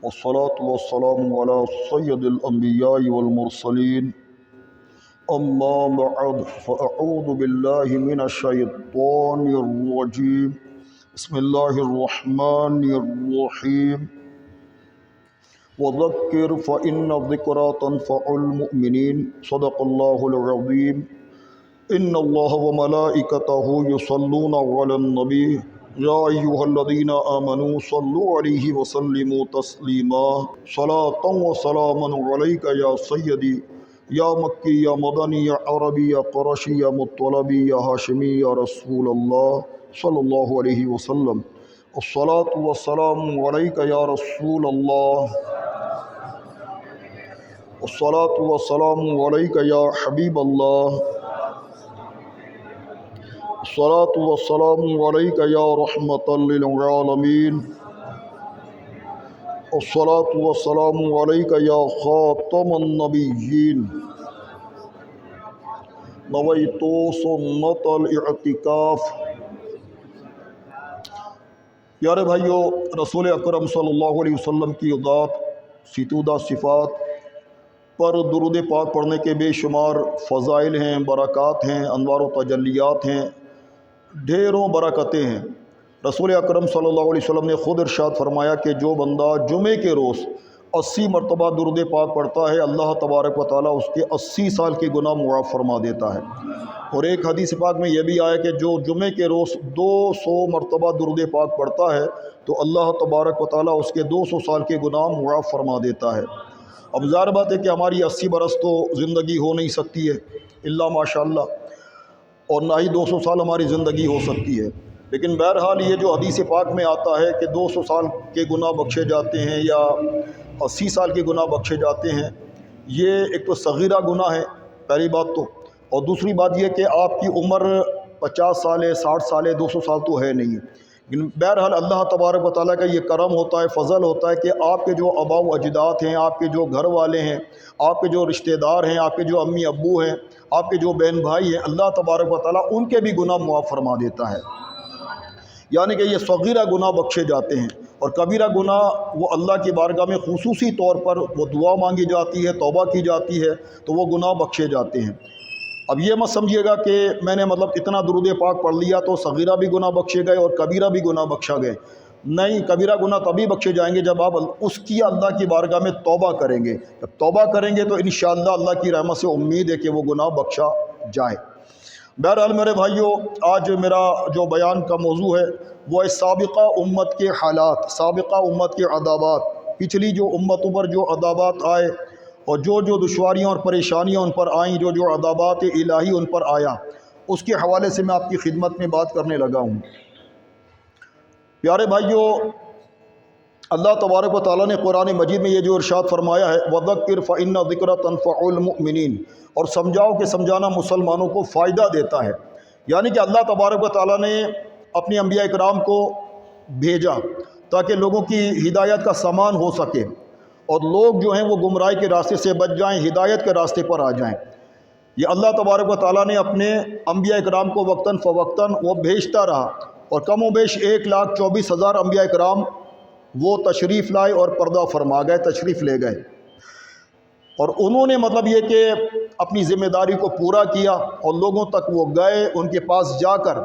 والصلاة والسلام على سيد الأنبياء والمرسلين أما بعد فأعوذ بالله من الشيطان الرجيم بسم الله الرحمن الرحيم وذكر فإن الذكرى تنفع المؤمنين صدق الله العظيم إن الله وملائكته يصلون على النبي يا أيها الذين آمنوا صلوا عليه وسلموا تسليما صلاة وسلاما عليك يا سيدي يا مكي يا مدني يا عربي يا قرشي يا مطلبي يا هاشمي يا رسول الله صلى الله عليه وسلم الصلاة والسلام عليك يا رسول الله الصلاة والسلام عليك يا حبيب الله الصلاة والسلام عليك يا رحمة للعالمين الصلاة والسلام عليك يا خاتم النبيين نويت سنة الاعتكاف پیارے بھائیو، رسول اکرم صلی اللہ علیہ وسلم کی ذات، ستودہ صفات پر درود پاک پڑھنے کے بے شمار فضائل ہیں، برکات ہیں، انوار و تجلیات ہیں، ڈھیروں برکتیں ہیں۔ رسول اکرم صلی اللہ علیہ وسلم نے خود ارشاد فرمایا کہ جو بندہ جمعے کے روز 80 مرتبہ درود پاک پڑھتا ہے، اللہ تبارک و تعالیٰ اس کے 80 سال کے گناہ معاف فرما دیتا ہے۔ اور ایک حدیث پاک میں یہ بھی آیا کہ جو جمعے کے روز 200 مرتبہ درود پاک پڑھتا ہے تو اللہ تبارک و تعالیٰ اس کے 200 سال کے گناہ معاف فرما دیتا ہے۔ اب ظاہر بات ہے کہ ہماری 80 برس تو زندگی ہو نہیں سکتی ہے الا ماشاءاللہ، اور نہ ہی 200 سال ہماری زندگی ہو سکتی ہے، لیکن بہرحال یہ جو حدیث پاک میں آتا ہے کہ 200 سال کے گناہ بخشے جاتے ہیں یا 80 سال کے گناہ بخشے جاتے ہیں، یہ ایک تو صغیرہ گناہ ہے پہلی بات تو، اور دوسری بات یہ کہ آپ کی عمر 50 سال ہے، 60 سال ہے، 200 سال تو ہے نہیں، لیکن بہرحال اللہ تبارک و تعالیٰ کا یہ کرم ہوتا ہے، فضل ہوتا ہے کہ آپ کے جو آباء و اجداد ہیں، آپ کے جو گھر والے ہیں، آپ کے جو رشتہ دار ہیں، آپ کے جو امی ابو ہیں، آپ کے جو بہن بھائی ہیں، اللہ تبارک و تعالیٰ ان کے بھی گناہ معاف فرما دیتا ہے، یعنی کہ یہ صغیرہ گناہ بخشے جاتے ہیں۔ اور کبیرہ گناہ وہ اللہ کی بارگاہ میں خصوصی طور پر وہ دعا مانگی جاتی ہے، توبہ کی جاتی ہے تو وہ گناہ بخشے جاتے ہیں۔ اب یہ مت سمجھیے گا کہ میں نے اتنا درود پاک پڑھ لیا تو صغیرہ بھی گناہ بخشے گئے اور کبیرہ بھی گناہ بخشا گئے، نہیں، کبیرہ گناہ تبھی بخشے جائیں گے جب آپ اس کی اللہ کی بارگاہ میں توبہ کریں گے۔ جب توبہ کریں گے تو انشاءاللہ اللہ کی رحمت سے امید ہے کہ وہ گناہ بخشا جائے۔ بہرحال میرے بھائیوں، آج میرا جو بیان کا موضوع ہے وہ ہے سابقہ امت کے حالات، سابقہ امت کے عذابات، پچھلی جو امتوں پر جو عذابات آئے اور جو دشواریاں اور پریشانیاں ان پر آئیں، جو عذابات الہی ان پر آیا، اس کے حوالے سے میں آپ کی خدمت میں بات کرنے لگا ہوں۔ پیارے بھائیوں، اللہ تبارک و تعالیٰ نے قرآن مجید میں یہ جو ارشاد فرمایا ہے وَذَكِّرْ فَإِنَّ الذِّكْرَ تَنفَعُ الْمُؤْمِنِينَ، اور سمجھاؤ کہ سمجھانا مسلمانوں کو فائدہ دیتا ہے، یعنی کہ اللہ تبارک و تعالیٰ نے اپنے انبیاء اکرام کو بھیجا تاکہ لوگوں کی ہدایت کا سامان ہو سکے اور لوگ جو ہیں وہ گمراہی کے راستے سے بچ جائیں، ہدایت کے راستے پر آ جائیں۔ یہ اللہ تبارک و تعالیٰ نے اپنے انبیاء اکرام کو وقتاً فوقتاً وہ بھیجتا رہا، اور کم و بیش 1,24,000 انبیاء اکرام وہ تشریف لائے اور پردہ فرما گئے، تشریف لے گئے، اور انہوں نے یہ کہ اپنی ذمہ داری کو پورا کیا اور لوگوں تک وہ گئے، ان کے پاس جا کر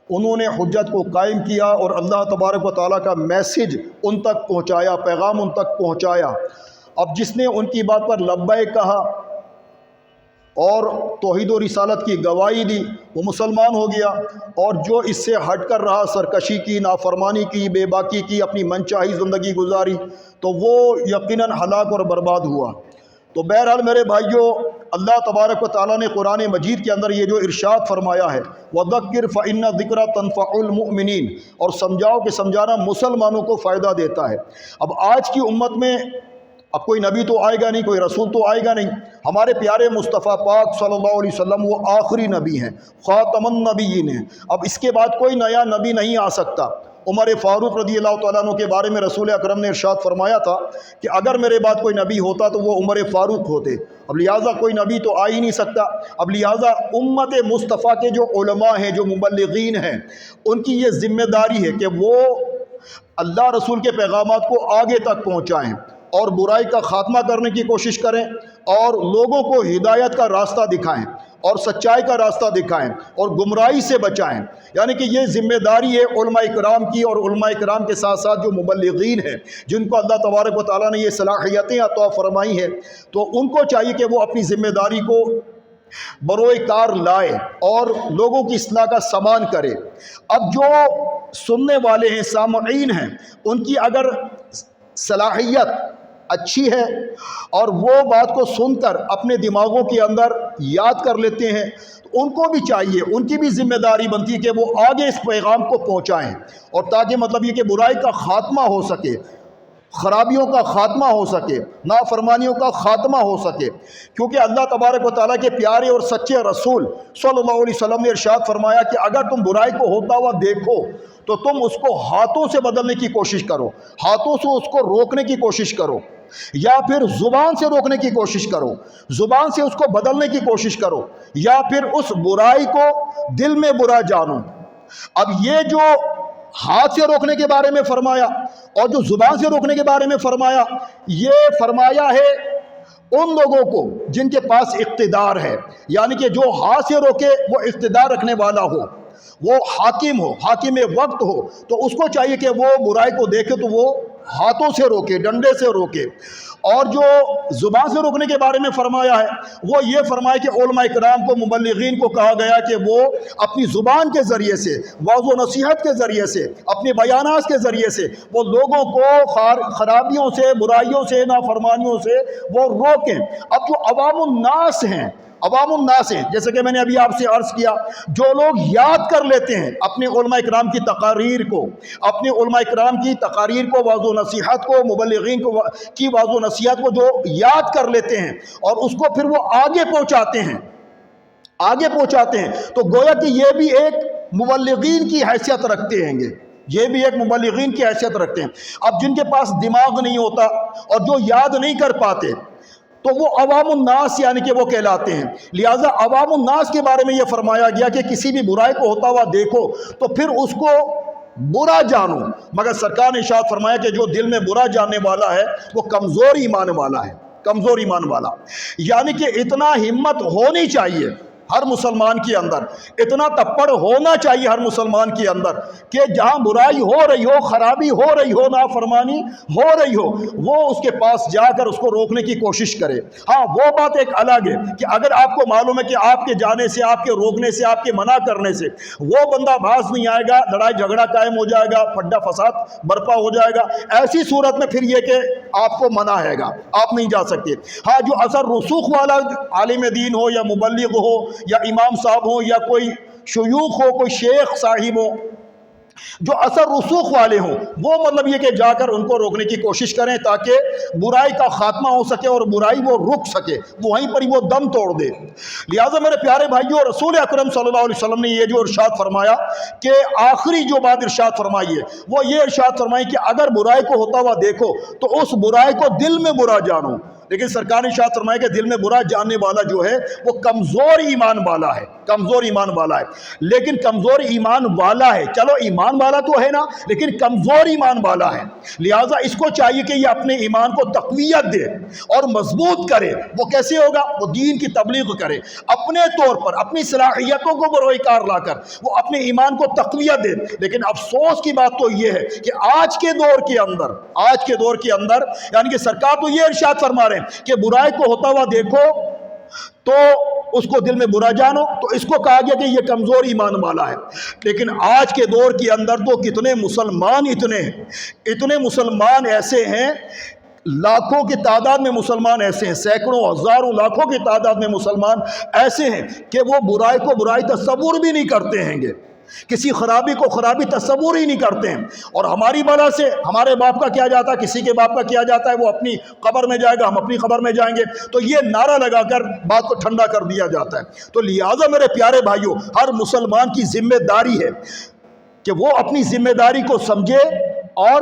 انہوں نے حجت کو قائم کیا اور اللہ تبارک و تعالیٰ کا میسج ان تک پہنچایا، پیغام ان تک پہنچایا۔ اب جس نے ان کی بات پر لبیک کہا اور توحید و رسالت کی گواہی دی وہ مسلمان ہو گیا، اور جو اس سے ہٹ کر رہا، سرکشی کی، نافرمانی کی، بے باکی کی، اپنی منچاہی زندگی گزاری، تو وہ یقیناً ہلاک اور برباد ہوا۔ تو بہرحال میرے بھائیوں، اللہ تبارک و تعالیٰ نے قرآن مجید کے اندر یہ جو ارشاد فرمایا ہے وَذَكِّرْ فَإِنَّ الذِّكْرَ تَنفَعُ الْمُؤْمِنِينَ، اور سمجھاؤ کہ سمجھانا مسلمانوں کو فائدہ دیتا ہے۔ اب آج کی امت میں اب کوئی نبی تو آئے گا نہیں، کوئی رسول تو آئے گا نہیں، ہمارے پیارے مصطفیٰ پاک صلی اللہ علیہ وسلم وہ آخری نبی ہیں، خاتم النبیین ہیں۔ اب اس کے بعد کوئی نیا نبی نہیں آ سکتا۔ عمر فاروق رضی اللہ تعالیٰ عنہ کے بارے میں رسول اکرم نے ارشاد فرمایا تھا کہ اگر میرے بعد کوئی نبی ہوتا تو وہ عمر فاروق ہوتے۔ اب لہٰذا کوئی نبی تو آ ہی نہیں سکتا، اب لہٰذا امت مصطفیٰ کے جو علماء ہیں، جو مبلغین ہیں، ان کی یہ ذمہ داری ہے کہ وہ اللہ رسول کے پیغامات کو آگے تک پہنچائیں اور برائی کا خاتمہ کرنے کی کوشش کریں اور لوگوں کو ہدایت کا راستہ دکھائیں اور سچائی کا راستہ دکھائیں اور گمراہی سے بچائیں۔ یعنی کہ یہ ذمہ داری ہے علماء کرام کی، اور علماء کرام کے ساتھ ساتھ جو مبلغین ہیں جن کو اللہ تبارک و تعالیٰ نے یہ صلاحیتیں عطا فرمائی ہیں، تو ان کو چاہیے کہ وہ اپنی ذمہ داری کو بروئے کار لائے اور لوگوں کی اصلاح کا سامان کرے۔ اب جو سننے والے ہیں، سامعین ہیں، ان کی اگر صلاحیت اچھی ہے اور وہ بات کو سن کر اپنے دماغوں کے اندر یاد کر لیتے ہیں، تو ان کو بھی چاہیے، ان کی بھی ذمہ داری بنتی ہے کہ وہ آگے اس پیغام کو پہنچائیں، اور تاکہ مطلب یہ کہ برائی کا خاتمہ ہو سکے، خرابیوں کا خاتمہ ہو سکے، نافرمانیوں کا خاتمہ ہو سکے۔ کیونکہ اللہ تبارک و تعالیٰ کے پیارے اور سچے رسول صلی اللہ علیہ وسلم نے ارشاد فرمایا کہ اگر تم برائی کو ہوتا ہوا دیکھو تو تم اس کو ہاتھوں سے بدلنے کی کوشش کرو، ہاتھوں سے اس کو روکنے کی کوشش کرو، یا پھر زبان سے روکنے کی کوشش کرو، زبان سے اس کو بدلنے کی کوشش کرو، یا پھر اس برائی کو دل میں برا جانو۔ اب یہ جو ہاتھ سے روکنے کے بارے میں فرمایا اور جو زبان سے روکنے کے بارے میں فرمایا، یہ فرمایا ہے ان لوگوں کو جن کے پاس اقتدار ہے، یعنی کہ جو ہاتھ سے روکے وہ اقتدار رکھنے والا ہو، وہ حاکم ہو، حاکم وقت ہو، تو اس کو چاہیے کہ وہ برائی کو دیکھے تو وہ ہاتھوں سے روکے، ڈنڈے سے روکے۔ اور جو زبان سے روکنے کے بارے میں فرمایا ہے، وہ یہ فرمایا کہ علماء کرام کو، مبلغین کو کہا گیا کہ وہ اپنی زبان کے ذریعے سے، واعظ و نصیحت کے ذریعے سے، اپنے بیانات کے ذریعے سے وہ لوگوں کو خرابیوں سے، برائیوں سے، نافرمانیوں سے وہ روکیں۔ اب جو عوام الناس ہیں، عوام الناس ہیں، جیسے کہ میں نے ابھی آپ سے عرض کیا، جو لوگ یاد کر لیتے ہیں اپنے علماء کرام کی تقاریر کو، اپنے علماء کرام کی تقاریر کو، واعظ و نصیحت کو، مبلغین کی واعظ و نصیحت کو جو یاد کر لیتے ہیں اور اس کو پھر وہ آگے پہنچاتے ہیں، آگے پہنچاتے ہیں، تو گویا کہ یہ بھی ایک مبلغین کی حیثیت رکھتے ہیں گے، یہ بھی ایک مبلغین کی حیثیت رکھتے ہیں۔ اب جن کے پاس دماغ نہیں ہوتا اور جو یاد نہیں کر پاتے تو وہ عوام الناس یعنی کہ وہ کہلاتے ہیں۔ لہٰذا عوام الناس کے بارے میں یہ فرمایا گیا کہ کسی بھی برائی کو ہوتا ہوا دیکھو تو پھر اس کو برا جانو، مگر سرکار نے ارشاد فرمایا کہ جو دل میں برا جاننے والا ہے وہ کمزور ایمان والا ہے، کمزور ایمان والا۔ یعنی کہ اتنا ہمت ہونی چاہیے ہر مسلمان کے اندر، اتنا تپڑ ہونا چاہیے ہر مسلمان کے اندر کہ جہاں برائی ہو رہی ہو، خرابی ہو رہی ہو، نافرمانی ہو رہی ہو، وہ اس کے پاس جا کر اس کو روکنے کی کوشش کرے۔ ہاں وہ بات ایک الگ ہے کہ اگر آپ کو معلوم ہے کہ آپ کے جانے سے، آپ کے روکنے سے، آپ کے منع کرنے سے وہ بندہ باز نہیں آئے گا، لڑائی جھگڑا قائم ہو جائے گا، پھڈا فساد برپا ہو جائے گا، ایسی صورت میں پھر یہ کہ آپ کو منع ہے گا، آپ نہیں جا سکتے۔ ہاں جو اثر رسوخ والا عالم دین ہو یا مبلغ ہو یا امام صاحب ہو یا کوئی شیوخ ہو، کوئی شیخ صاحب ہو، جو اثر رسوخ والے ہوں، وہ مطلب یہ کہ جا کر ان کو روکنے کی کوشش کریں تاکہ برائی کا خاتمہ ہو سکے اور برائی وہ رک سکے، وہیں پر ہی وہ دم توڑ دے۔ لہٰذا میرے پیارے بھائیوں، رسول اکرم صلی اللہ علیہ وسلم نے یہ جو ارشاد فرمایا کہ آخری جو بات ارشاد فرمائی ہے وہ یہ ارشاد فرمائی کہ اگر برائی کو ہوتا ہوا دیکھو تو اس برائی کو دل میں برا جانو۔ لیکن سرکار نے ارشاد فرمایا کہ دل میں برا جاننے والا جو ہے وہ کمزور ایمان والا ہے، کمزور ایمان والا ہے۔ لیکن کمزور ایمان والا ہے، چلو ایمان والا تو ہے نا، لیکن کمزور ایمان والا ہے، لہٰذا اس کو چاہیے کہ یہ اپنے ایمان کو تقویت دے اور مضبوط کرے۔ وہ کیسے ہوگا؟ وہ دین کی تبلیغ کرے، اپنے طور پر اپنی صلاحیتوں کو بروئے کار لا کر وہ اپنے ایمان کو تقویت دے۔ لیکن افسوس کی بات تو یہ ہے کہ آج کے دور کے اندر یعنی کہ سرکار تو یہ ارشاد فرما رہے ہیں کہ برائی کو ہوتا ہوا دیکھو تو اس کو دل میں برا جانو، تو اس کو کہا گیا کہ یہ کمزور ایمان والا ہے۔ لیکن آج کے دور کے اندر تو کتنے مسلمان ایسے ہیں، لاکھوں کی تعداد میں مسلمان ایسے ہیں، سینکڑوں، ہزاروں، لاکھوں کی تعداد میں مسلمان ایسے ہیں کہ وہ برائی کو برائی تصور بھی نہیں کرتے ہیں گے، کسی خرابی کو خرابی تصور ہی نہیں کرتے ہیں۔ اور ہماری وجہ سے ہمارے باپ کا کیا جاتا ہے، کسی کے باپ کا کیا جاتا ہے، وہ اپنی قبر میں جائے گا، ہم اپنی قبر میں جائیں گے، تو یہ نعرہ لگا کر بات کو ٹھنڈا کر دیا جاتا ہے۔ تو لہٰذا میرے پیارے بھائیوں، ہر مسلمان کی ذمہ داری ہے کہ وہ اپنی ذمہ داری کو سمجھے اور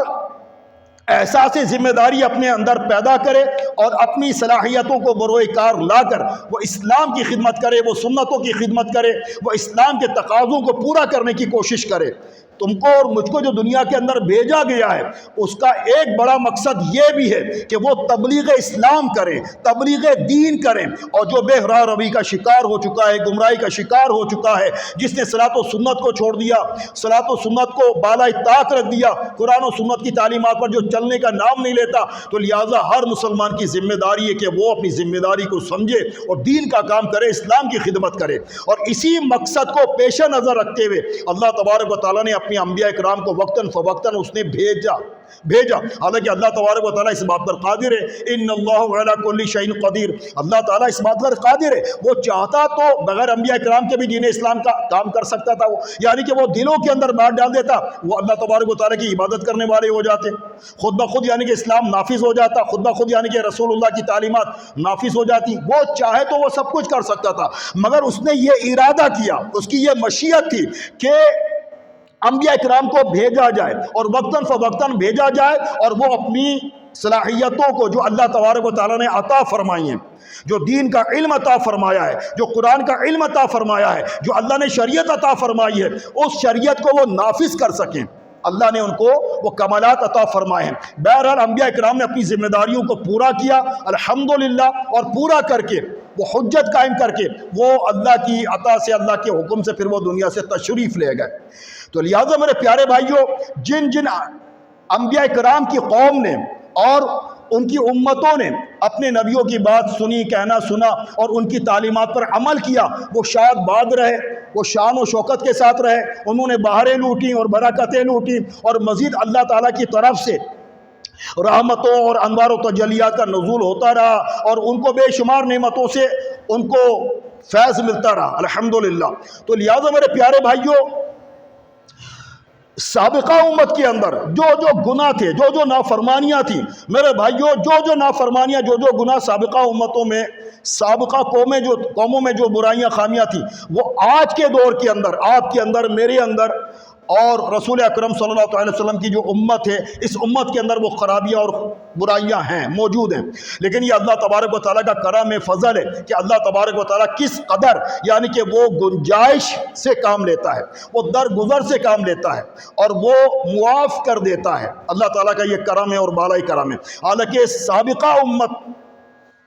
احساس ذمہ داری اپنے اندر پیدا کرے اور اپنی صلاحیتوں کو بروئے کار لا کر وہ اسلام کی خدمت کرے، وہ سنتوں کی خدمت کرے، وہ اسلام کے تقاضوں کو پورا کرنے کی کوشش کرے۔ تم کو اور مجھ کو جو دنیا کے اندر بھیجا گیا ہے اس کا ایک بڑا مقصد یہ بھی ہے کہ وہ تبلیغ اسلام کریں، تبلیغ دین کریں۔ اور جو بے راہ روی کا شکار ہو چکا ہے، گمراہی کا شکار ہو چکا ہے، جس نے صلاۃ و سنت کو چھوڑ دیا، صلاۃ و سنت کو بالائے طاق رکھ دیا، قرآن و سنت کی تعلیمات پر جو چلنے کا نام نہیں لیتا، تو لہٰذا ہر مسلمان کی ذمہ داری ہے کہ وہ اپنی ذمہ داری کو سمجھے اور دین کا کام کرے، اسلام کی خدمت کرے۔ اور اسی مقصد کو پیش نظر رکھتے ہوئے اللہ تبارک و تعالیٰ نے اپنی انبیاء اکرام کو وقتاً فوقتاً اس نے بھیجا۔ حالانکہ اللہ تبارک و تعالیٰ اس بات پر قادر ہے، ان اللہ علی کل شیء قدیر، اللہ تعالیٰ اس بات پر قادر ہے۔ وہ چاہتا تو بغیر انبیاء کرام کے بھی دین اسلام کا کام کر سکتا تھا، وہ یعنی کہ وہ دلوں کے اندر بات ڈال دیتا، وہ اللہ تبارک و تعالیٰ کی عبادت کرنے والے ہو جاتے خود بخود، یعنی کہ اسلام نافذ ہو جاتا خود بخود، یعنی کہ رسول اللہ کی تعلیمات نافذ ہو جاتی۔ وہ چاہے تو وہ سب کچھ کر سکتا تھا، مگر اس نے یہ ارادہ کیا، اس کی یہ مشیت تھی کہ انبیاء اکرام کو بھیجا جائے اور وقتاً فوقتاً بھیجا جائے، اور وہ اپنی صلاحیتوں کو جو اللہ تبارک و تعالیٰ نے عطا فرمائی ہیں، جو دین کا علم عطا فرمایا ہے، جو قرآن کا علم عطا فرمایا ہے، جو اللہ نے شریعت عطا فرمائی ہے، اس شریعت کو وہ نافذ کر سکیں۔ اللہ نے ان کو وہ کمالات عطا فرمائے ہیں۔ بہرحال انبیاء اکرام نے اپنی ذمہ داریوں کو پورا کیا الحمدللہ، اور پورا کر کے وہ حجت قائم کر کے وہ اللہ کی عطا سے، اللہ کے حکم سے پھر وہ دنیا سے تشریف لے گئے۔ تو لہٰذا میرے پیارے بھائیوں، جن جن انبیاء کرام کی قوم نے اور ان کی امتوں نے اپنے نبیوں کی بات سنی، کہنا سنا اور ان کی تعلیمات پر عمل کیا، وہ شاد باد رہے، وہ شان و شوکت کے ساتھ رہے، انہوں نے بہاریں لوٹیں اور برکتیں لوٹیں، اور مزید اللہ تعالیٰ کی طرف سے رحمتوں اور انوار و تجلیات کا نزول ہوتا رہا، اور ان کو بے شمار نعمتوں سے ان کو فیض ملتا رہا الحمدللہ۔ تو لہٰذا میرے پیارے بھائیوں، سابقہ امت کے اندر جو گناہ تھے، جو نافرمانیاں تھیں، میرے بھائیوں، جو نافرمانیاں، جو گناہ سابقہ امتوں میں، سابقہ قوموں میں جو برائیاں، خامیاں تھیں، وہ آج کے دور کے اندر، آپ کے اندر، میرے اندر اور رسول اکرم صلی اللہ علیہ وسلم کی جو امت ہے، اس امت کے اندر وہ خرابیاں اور برائیاں ہیں، موجود ہیں۔ لیکن یہ اللہ تبارک و تعالیٰ کا کرم فضل ہے کہ اللہ تبارک و تعالیٰ کس قدر، یعنی کہ وہ گنجائش سے کام لیتا ہے، وہ درگزر سے کام لیتا ہے اور وہ معاف کر دیتا ہے۔ اللہ تعالیٰ کا یہ کرم ہے اور بالائی کرم ہے۔ حالانکہ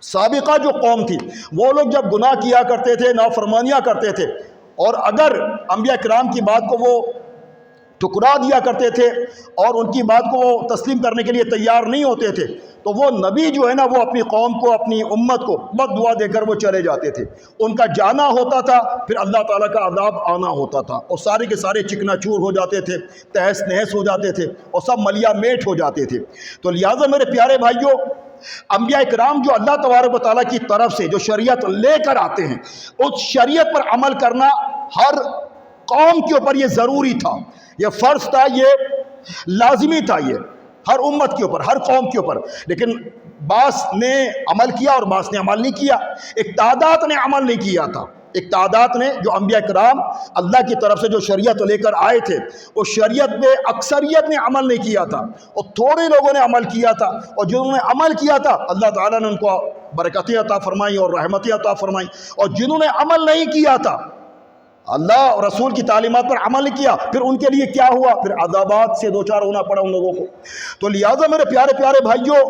سابقہ جو قوم تھی، وہ لوگ جب گناہ کیا کرتے تھے، نافرمانیاں کرتے تھے، اور اگر انبیاء کرام کی بات کو وہ ٹھکرا دیا کرتے تھے اور ان کی بات کو وہ تسلیم کرنے کے لیے تیار نہیں ہوتے تھے، تو وہ نبی جو ہے نا، وہ اپنی قوم کو، اپنی امت کو بد دعا دے کر وہ چلے جاتے تھے۔ ان کا جانا ہوتا تھا، پھر اللہ تعالیٰ کا عذاب آنا ہوتا تھا، اور سارے کے سارے چکنا چور ہو جاتے تھے، تہس نہس ہو جاتے تھے، اور سب ملیا میٹ ہو جاتے تھے۔ تو لہٰذا میرے پیارے بھائیوں، انبیاء کرام جو اللہ تبارک و تعالیٰ کی طرف سے جو شریعت لے کر آتے ہیں، اس شریعت پر عمل کرنا ہر قوم کے اوپر یہ ضروری تھا، یہ فرض تھا، یہ لازمی تھا، یہ ہر امت کے اوپر، ہر قوم کے اوپر۔ لیکن بعض نے عمل کیا اور بعض نے عمل نہیں کیا۔ ایک تعداد نے عمل نہیں کیا تھا، ایک تعداد نے، جو انبیاء کرام اللہ کی طرف سے جو شریعت لے کر آئے تھے، اس شریعت میں اکثریت نے عمل نہیں کیا تھا، اور تھوڑے لوگوں نے عمل کیا تھا، اور جنہوں نے عمل کیا تھا اللہ تعالیٰ نے ان کو برکتیں عطا فرمائی اور رحمتیں عطا فرمائی، اور جنہوں نے عمل نہیں کیا تھا، اللہ اور رسول کی تعلیمات پر عمل کیا، پھر ان کے لیے کیا ہوا؟ پھر عذابات سے دوچار ہونا پڑا ان لوگوں کو۔ تو لہٰذا میرے پیارے پیارے بھائیوں،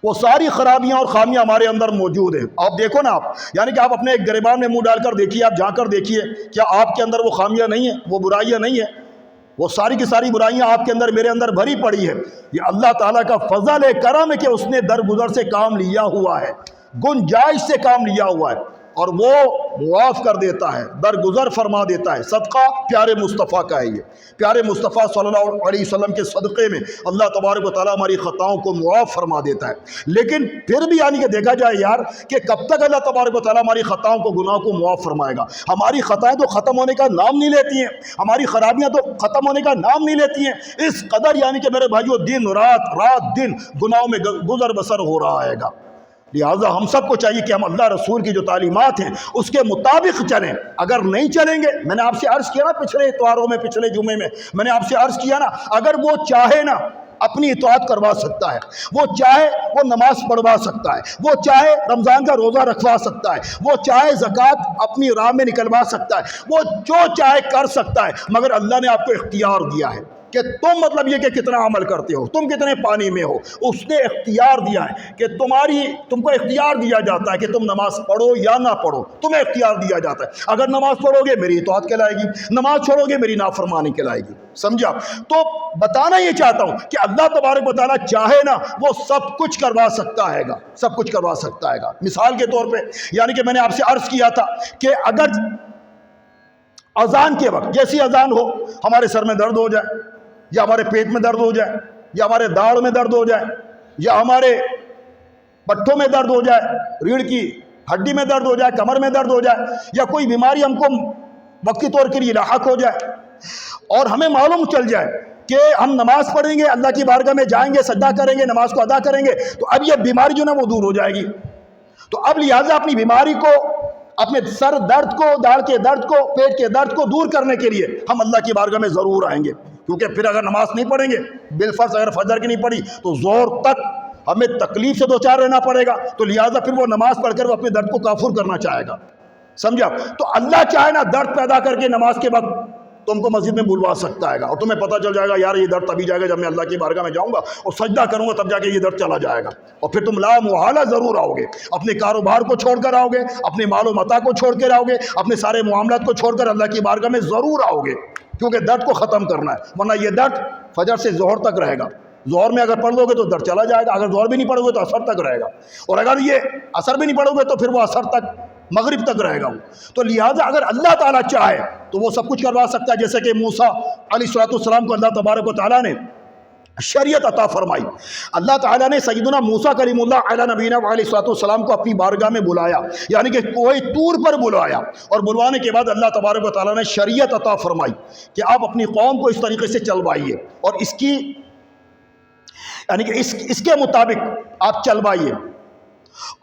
وہ ساری خرابیاں اور خامیاں ہمارے اندر موجود ہیں۔ آپ دیکھو نا، یعنی کہ آپ اپنے ایک گریبان میں منہ ڈال کر دیکھیے، آپ جا کر دیکھیے، کیا آپ کے اندر وہ خامیاں نہیں ہیں، وہ برائیاں نہیں ہیں؟ وہ ساری کی ساری برائیاں آپ کے اندر، میرے اندر بھری پڑی ہے۔ یہ اللہ تعالیٰ کا فضل ہے، کرم ہے کہ اس نے درگزر سے کام لیا ہوا ہے، گنجائش سے کام لیا ہوا ہے، اور وہ معاف کر دیتا ہے، درگزر فرما دیتا ہے۔ صدقہ پیارے مصطفیٰ کا ہے، یہ پیارے مصطفیٰ صلی اللہ علیہ وسلم کے صدقے میں اللہ تبارک و تعالیٰ ہماری خطاؤں کو معاف فرما دیتا ہے۔ لیکن پھر بھی یعنی کہ دیکھا جائے یار، کہ کب تک اللہ تبارک و تعالیٰ ہماری خطاؤں کو، گناہوں کو معاف فرمائے گا؟ ہماری خطائیں تو ختم ہونے کا نام نہیں لیتی ہیں، ہماری خرابیاں تو ختم ہونے کا نام نہیں لیتی ہیں۔ اس قدر یعنی کہ میرے بھائیوں، دن رات دن گناہوں میں گزر بسر ہو رہا ہے گا۔ لہٰذا ہم سب کو چاہیے کہ ہم اللہ رسول کی جو تعلیمات ہیں اس کے مطابق چلیں۔ اگر نہیں چلیں گے، میں نے آپ سے عرض کیا نا پچھلے اتواروں میں، پچھلے جمعے میں میں نے آپ سے عرض کیا نا، اگر وہ چاہے نا اپنی اطاعت کروا سکتا ہے، وہ چاہے وہ نماز پڑھوا سکتا ہے، وہ چاہے رمضان کا روزہ رکھوا سکتا ہے، وہ چاہے زکوٰۃ اپنی راہ میں نکلوا سکتا ہے، وہ جو چاہے کر سکتا ہے، مگر اللہ نے آپ کو اختیار دیا ہے کہ تم مطلب یہ کہ کتنا عمل کرتے ہو، تم کتنے پانی میں ہو۔ اس نے اختیار دیا ہے کہ تم کو اختیار دیا جاتا ہے کہ تم نماز پڑھو یا نہ پڑھو، تمہیں اختیار دیا جاتا ہے۔ اگر نماز پڑھو گے میری اطاعت کہلائے گی، نماز چھوڑو گے میری نافرمانی کہلائے گی، سمجھا؟ تو بتانا یہ چاہتا ہوں کہ اللہ تبارک و تعالیٰ چاہے نا وہ سب کچھ کروا سکتا ہے گا، سب کچھ کروا سکتا ہے گا۔ مثال کے طور پہ یعنی کہ میں نے آپ سے عرض کیا تھا کہ اگر اذان کے وقت جیسی اذان ہو ہمارے سر میں درد ہو جائے، یا ہمارے پیٹ میں درد ہو جائے، یا ہمارے داڑھ میں درد ہو جائے، یا ہمارے پٹھوں میں درد ہو جائے، ریڑھ کی ہڈی میں درد ہو جائے، کمر میں درد ہو جائے، یا کوئی بیماری ہم کو وقتی طور کے لیے لاحق ہو جائے، اور ہمیں معلوم چل جائے کہ ہم نماز پڑھیں گے، اللہ کی بارگاہ میں جائیں گے، سجدہ کریں گے، نماز کو ادا کریں گے، تو اب یہ بیماری جو نا وہ دور ہو جائے گی۔ تو اب لہٰذا اپنی بیماری کو، اپنے سر درد کو، داڑھ کے درد کو، پیٹ کے درد کو دور کرنے کے لیے ہم اللہ کی بارگاہ میں ضرور آئیں گے، کیونکہ پھر اگر نماز نہیں پڑھیں گے، بالفرض اگر فجر کی نہیں پڑھی تو ظہر تک ہمیں تکلیف سے دوچار رہنا پڑے گا، تو لہٰذا پھر وہ نماز پڑھ کر وہ اپنے درد کو کافور کرنا چاہے گا، سمجھا؟ تو اللہ چاہے نا درد پیدا کر کے نماز کے وقت تم کو مسجد میں بلوا سکتا ہے گا، اور تمہیں پتہ چل جائے گا یار یہ درد تبھی جائے گا جب میں اللہ کی بارگاہ میں جاؤں گا اور سجدہ کروں گا، تب جا کے یہ درد چلا جائے گا، اور پھر تم لا محالہ ضرور آؤ گے، اپنے کاروبار کو چھوڑ کر آؤ گے، اپنے مال و متاع کو چھوڑ کر آؤ گے، اپنے سارے معاملات کو چھوڑ کر اللہ کی بارگاہ میں ضرور آؤ گے، کیونکہ درد کو ختم کرنا ہے، ورنہ یہ درد فجر سے ظہر تک رہے گا۔ ظہر میں اگر پڑھ دو گے تو درد چلا جائے گا، اگر ظہر بھی نہیں پڑھو گے تو اثر تک رہے گا، اور اگر یہ اثر بھی نہیں پڑھو گے تو پھر وہ اثر تک مغرب تک رہے گا وہ۔ تو لہٰذا اگر اللہ تعالیٰ چاہے تو وہ سب کچھ کروا سکتا ہے، جیسے کہ موسیٰ علیہ السلام کو اللہ تبارک و تعالیٰ نے شریعت عطا فرمائی۔ اللہ تعالیٰ نے سیدنا موسیٰ کلیم اللہ علیہ نبینا علیہ السلام کو اپنی بارگاہ میں بلایا، یعنی کہ کوہ طور پر بلایا، اور بلوانے کے بعد اللہ تبارک و تعالیٰ نے شریعت عطا فرمائی کہ آپ اپنی قوم کو اس طریقے سے چلوائیے، اور اس کی یعنی کہ اس کے مطابق آپ چلوائیے،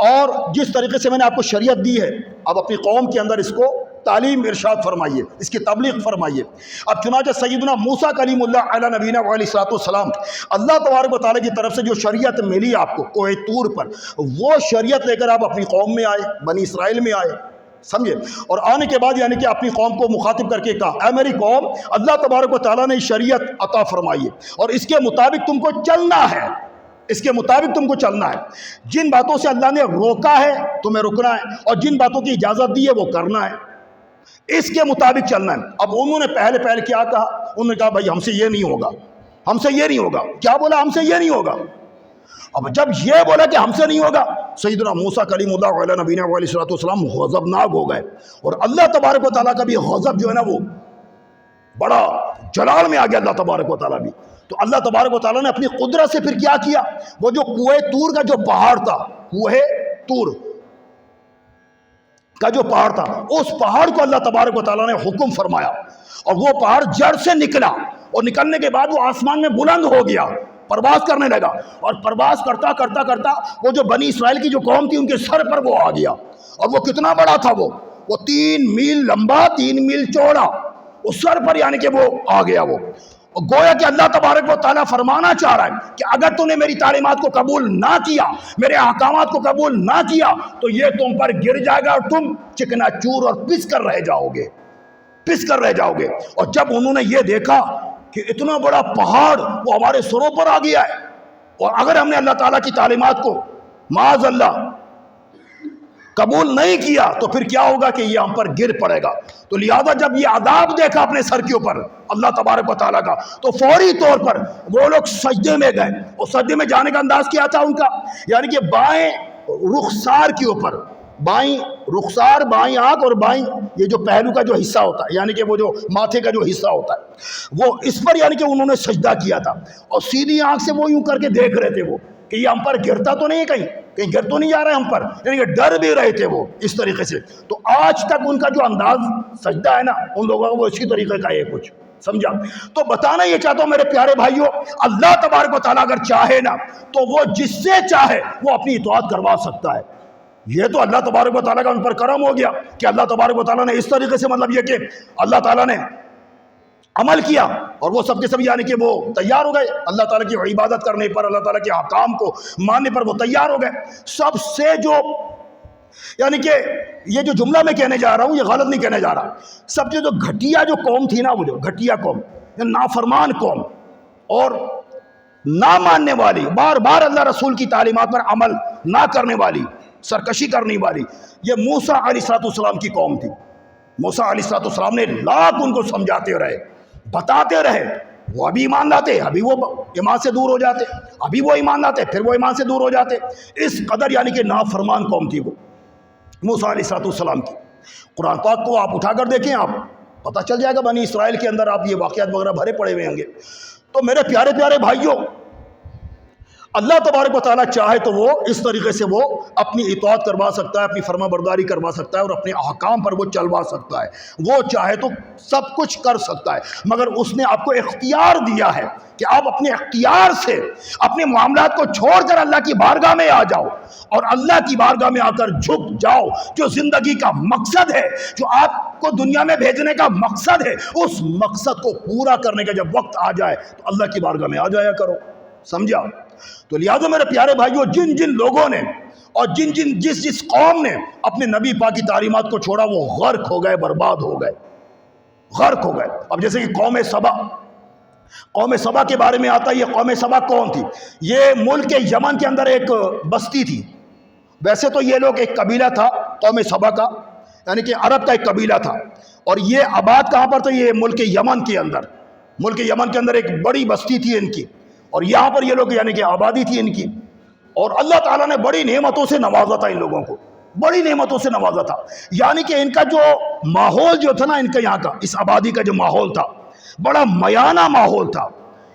اور جس طریقے سے میں نے آپ کو شریعت دی ہے آپ اپنی قوم کے اندر اس کو تعلیم ارشاد فرمائیے، اس کی تبلیغ فرمائیے۔ اب چنانچہ سیدنا موسیٰ کلیم اللہ علیہ نبینا علیہ السلام اللہ تبارک و تعالیٰ کی طرف سے جو شریعت ملی آپ کو کوہ طور پر، وہ شریعت لے کر آپ اپنی قوم میں آئے، بنی اسرائیل میں آئے، سمجھے؟ اور آنے کے بعد یعنی کہ اپنی قوم کو مخاطب کر کے کہا، اے میری قوم، اللہ تبارک و تعالیٰ نے شریعت عطا فرمائی ہے اور اس کے مطابق تم کو چلنا ہے، اس کے مطابق تم کو چلنا ہے۔ جن باتوں سے اللہ نے روکا ہے تمہیں رکنا ہے، اور جن باتوں کی اجازت دی ہے وہ کرنا ہے، اس کے مطابق چلنا ہے۔ اب انہوں نے پہلے کیا کہا؟ انہوں نے کہا بھائی ہم سے یہ نہیں ہوگا، ہم سے یہ نہیں ہوگا۔ کیا بولا؟ ہم سے یہ نہیں ہوگا۔ اب جب یہ بولا کہ ہم سے نہیں ہوگا، سیدنا موسیٰ کلیم اللہ علیہ نبینا علیہ السلام غضبناک ہو گئے، اور اللہ تبارک و تعالیٰ کا بھی غضب جو ہے نا وہ بڑا جلال میں آ گیا، اللہ تبارک و تعالیٰ بھی۔ تو اللہ تبارک و تعالیٰ نے اپنی قدرت سے پھر کیا کیا؟ وہ جو کوہ طور کا جو پہاڑ تھا، کوہ طور کا جو پہاڑ تھا، اس پہاڑ کو اللہ تبارک و تعالیٰ نے حکم فرمایا، اور وہ پہاڑ جڑ سے نکلا، اور نکلنے کے بعد وہ آسمان میں بلند ہو گیا، پرواز کرنے لگا، اور پرواز کرتا کرتا کرتا وہ جو بنی اسرائیل کی جو قوم تھی ان کے سر پر وہ آ گیا۔ اور وہ کتنا بڑا تھا؟ وہ 3 میل لمبا، 3 میل چوڑا، اس سر پر یعنی کہ وہ آ گیا وہ۔ اور گویا کہ اللہ تبارک و تعالیٰ فرمانا چاہ رہا ہے کہ اگر تو نے میری تعلیمات کو قبول نہ کیا، میرے احکامات کو قبول نہ کیا، تو یہ تم پر گر جائے گا، اور تم چکنا چور اور پس کر رہ جاؤ گے، پس کر رہ جاؤ گے۔ اور جب انہوں نے یہ دیکھا کہ اتنا بڑا پہاڑ وہ ہمارے سروں پر آ گیا ہے، اور اگر ہم نے اللہ تعالیٰ کی تعلیمات کو معاذ اللہ قبول نہیں کیا تو پھر کیا ہوگا کہ یہ ہم پر گر پڑے گا۔ تو لہذا جب یہ عذاب دیکھا اپنے سر کے اوپر اللہ تبارک و تعالیٰ کا، تو فوری طور پر وہ لوگ سجدے میں گئے۔ اور سجدے میں جانے کا انداز کیا تھا ان کا؟ یعنی کہ بائیں رخسار کے اوپر، بائیں رخسار، بائیں آنکھ اور بائیں یہ جو پہلو کا جو حصہ ہوتا ہے، یعنی کہ وہ جو ماتھے کا جو حصہ ہوتا ہے، وہ اس پر یعنی کہ انہوں نے سجدہ کیا تھا، اور سیدھی آنکھ سے وہ یوں کر کے دیکھ رہے تھے وہ کہ یہ ہم پر گرتا تو نہیں ہے، کہیں گر تو نہیں جا رہا ہے ہم پر، یعنی کہ ڈر بھی رہے تھے وہ اس طریقے سے۔ تو آج تک ان کا جو انداز سجدہ ہے نا ان لوگوں کا وہ اسی طریقے کا ہے کچھ، سمجھا؟ تو بتانا یہ چاہتا ہوں میرے پیارے بھائیوں، اللہ تبارک و تعالیٰ اگر چاہے نا تو وہ جس سے چاہے وہ اپنی اطاعت کروا سکتا ہے۔ یہ تو اللہ تبارک و تعالیٰ کا ان پر کرم ہو گیا کہ اللہ تبارک و تعالیٰ نے اس طریقے سے، مطلب یہ کہ اللہ تعالیٰ نے عمل کیا اور وہ سب کے سب یعنی کہ وہ تیار ہو گئے اللہ تعالیٰ کی عبادت کرنے پر، اللہ تعالیٰ کے احکام کو ماننے پر وہ تیار ہو گئے۔ سب سے جو یعنی کہ یہ جو جملہ میں کہنے جا رہا ہوں یہ غلط نہیں کہنے جا رہا، سب سے جو گھٹیا جو قوم تھی نا، وہ جو گھٹیا قوم، نافرمان قوم اور نہ ماننے والی، بار بار اللہ رسول کی تعلیمات پر عمل نہ کرنے والی، سرکشی کرنے والی، یہ موسیٰ علیہ السلام کی قوم تھی۔ موسیٰ علیہ السلام نے لاکھ ان کو سمجھاتے رہے، بتاتے رہے، وہ ابھی ایمان لاتے، ابھی وہ ایمان سے دور ہو جاتے، ابھی وہ ایمان لاتے، پھر وہ ایمان سے دور ہو جاتے۔ اس قدر یعنی کہ نافرمان قوم تھی وہ موسیٰ علیہ السلام کی۔ قرآن پاک کو آپ اٹھا کر دیکھیں، آپ پتہ چل جائے گا بنی اسرائیل کے اندر آپ یہ واقعات وغیرہ بھرے پڑے ہوئے ہوں گے۔ تو میرے پیارے پیارے بھائیوں، اللہ تبارک و تعالیٰ چاہے تو وہ اس طریقے سے وہ اپنی اطاعت کروا سکتا ہے، اپنی فرما برداری کروا سکتا ہے اور اپنے احکام پر وہ چلوا سکتا ہے، وہ چاہے تو سب کچھ کر سکتا ہے، مگر اس نے آپ کو اختیار دیا ہے کہ آپ اپنے اختیار سے اپنے معاملات کو چھوڑ کر اللہ کی بارگاہ میں آ جاؤ اور اللہ کی بارگاہ میں آ کر جھک جاؤ۔ جو زندگی کا مقصد ہے، جو آپ کو دنیا میں بھیجنے کا مقصد ہے، اس مقصد کو پورا کرنے کا جب وقت آ جائے تو اللہ کی بارگاہ میں آ جایا کرو، سمجھا؟ تو لہٰذا میرے پیارے بھائیوں، جن جن لوگوں نے اور جس قوم نے اپنے نبی پاک کی تعلیمات کو چھوڑا، وہ غرق ہو گئے، برباد ہو گئے، غرق ہو گئے۔ اب جیسے کہ قوم سبا کے بارے میں آتا ہے، یہ قوم سبا کون تھی؟ یہ ملک یمن کے اندر ایک بستی تھی۔ ویسے تو یہ لوگ ایک قبیلہ تھا قوم سبا کا، یعنی کہ عرب کا ایک قبیلہ تھا، اور یہ آباد کہاں پر تھا؟ یہ ملک یمن کے اندر ایک بڑی بستی تھی ان کی، اور یہاں پر یہ لوگ یعنی کہ آبادی تھی ان کی، اور اللہ تعالیٰ نے بڑی نعمتوں سے نوازا تھا ان لوگوں کو، بڑی نعمتوں سے نوازا تھا۔ یعنی کہ ان کا جو ماحول جو تھا نا، ان کا یہاں کا اس آبادی کا جو ماحول تھا، بڑا میانہ ماحول تھا،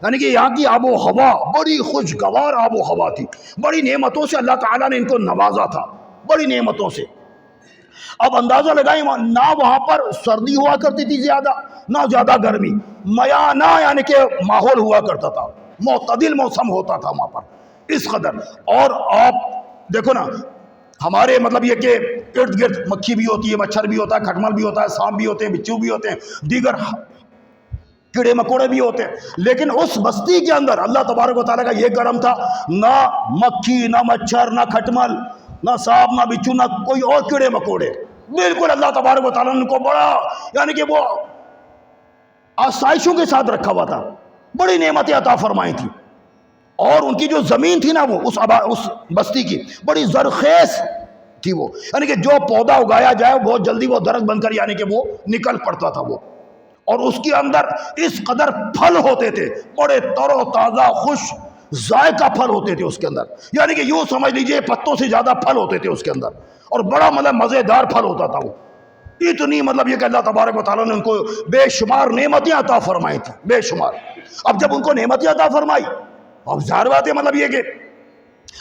یعنی کہ یہاں کی آب و ہوا بڑی خوشگوار آب و ہوا تھی، بڑی نعمتوں سے اللہ تعالیٰ نے ان کو نوازا تھا، بڑی نعمتوں سے۔ اب اندازہ لگائیں، نہ وہاں پر سردی ہوا کرتی تھی زیادہ، نہ زیادہ گرمی، میانہ یعنی کہ ماحول ہوا کرتا تھا، معتدل موسم ہوتا تھا وہاں پر اس قدر۔ اور آپ دیکھو نا، ہمارے مطلب یہ کہ ارد گرد مکھی بھی ہوتی ہے، مچھر بھی ہوتا ہے، کھٹمل بھی ہوتا ہے، سانپ بھی ہوتے ہیں، بچھو بھی ہوتے ہیں، دیگر کیڑے مکوڑے بھی ہوتے ہیں، لیکن اس بستی کے اندر اللہ تبارک و تعالیٰ کا یہ کرم تھا، نہ مکھی، نہ مچھر، نہ کھٹمل، نہ سانپ، نہ بچھو، نہ کوئی اور کیڑے مکوڑے، بالکل اللہ تبارک و تعالیٰ نے ان کو بڑا یعنی کہ وہ آسائشوں کے ساتھ رکھا ہوا تھا، بڑی نعمتیں عطا فرمائی تھی۔ اور ان کی جو زمین تھی نا، وہ اس بستی کی بڑی زرخیز تھی، وہ یعنی کہ جو پودا اگایا جائے بہت جلدی وہ درخت بن کر یعنی کہ وہ نکل پڑتا تھا وہ، اور اس کے اندر اس قدر پھل ہوتے تھے، بڑے تر و تازہ خوش ذائقہ پھل ہوتے تھے اس کے اندر، یعنی کہ یوں سمجھ لیجئے پتوں سے زیادہ پھل ہوتے تھے اس کے اندر، اور بڑا مطلب مزیدار پھل ہوتا تھا وہ، اتنی مطلب یہ کہ اللہ تبارک و تعالیٰ نے ان کو بے شمار نعمتیں عطا فرمائی تھی، بے شمار۔ اب جب ان کو نعمتیں عطا فرمائی، اب ظاہر بات ہے مطلب یہ کہ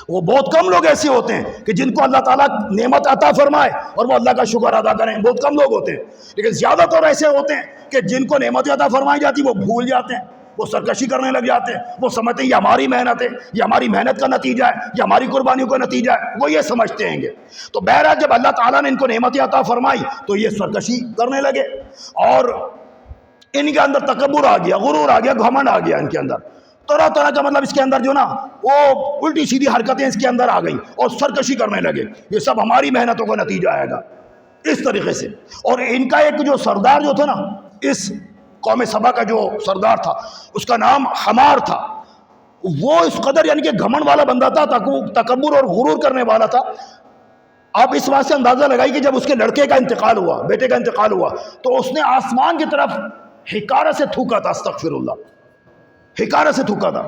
وہ بہت کم لوگ ایسے ہوتے ہیں کہ جن کو اللہ تعالیٰ نعمت عطا فرمائے اور وہ اللہ کا شکر ادا کریں، بہت کم لوگ ہوتے ہیں، لیکن زیادہ تر ایسے ہوتے ہیں کہ جن کو نعمت عطا فرمائی جاتی وہ بھول جاتے ہیں، وہ سرکشی کرنے لگ جاتے ہیں، وہ سمجھتے ہیں یہ ہماری محنت ہے، یہ ہماری محنت کا نتیجہ ہے، یہ ہماری قربانیوں کا نتیجہ ہے، وہ یہ سمجھتے ہیں گے۔ تو بہرحال جب اللہ تعالیٰ نے ان کو نعمت عطا فرمائی تو یہ سرکشی کرنے لگے، اور ان کے اندر تکبر آ گیا، غرور آ گیا، گھمنڈ آ گیا ان کے اندر، طرح طرح کا مطلب اس کے اندر جو نا وہ الٹی سیدھی حرکتیں اس کے اندر آ گئیں اور سرکشی کرنے لگے، یہ سب ہماری محنتوں کا نتیجہ آئے گا اس طریقے سے۔ اور ان کا ایک جو سردار جو تھا نا، اس قوم سبا کا جو سردار تھا اس کا نام حمار تھا، وہ اس قدر یعنی کہ گھمنڈ والا بندہ تھا، تکبر اور غرور کرنے والا تھا۔ آپ اس بات سے اندازہ لگائی کہ جب اس کے لڑکے کا انتقال ہوا، بیٹے کا انتقال ہوا، تو اس نے آسمان کی طرف حکارت سے تھوکا تھا، استغفر اللہ، حکارت سے تھوکا تھا،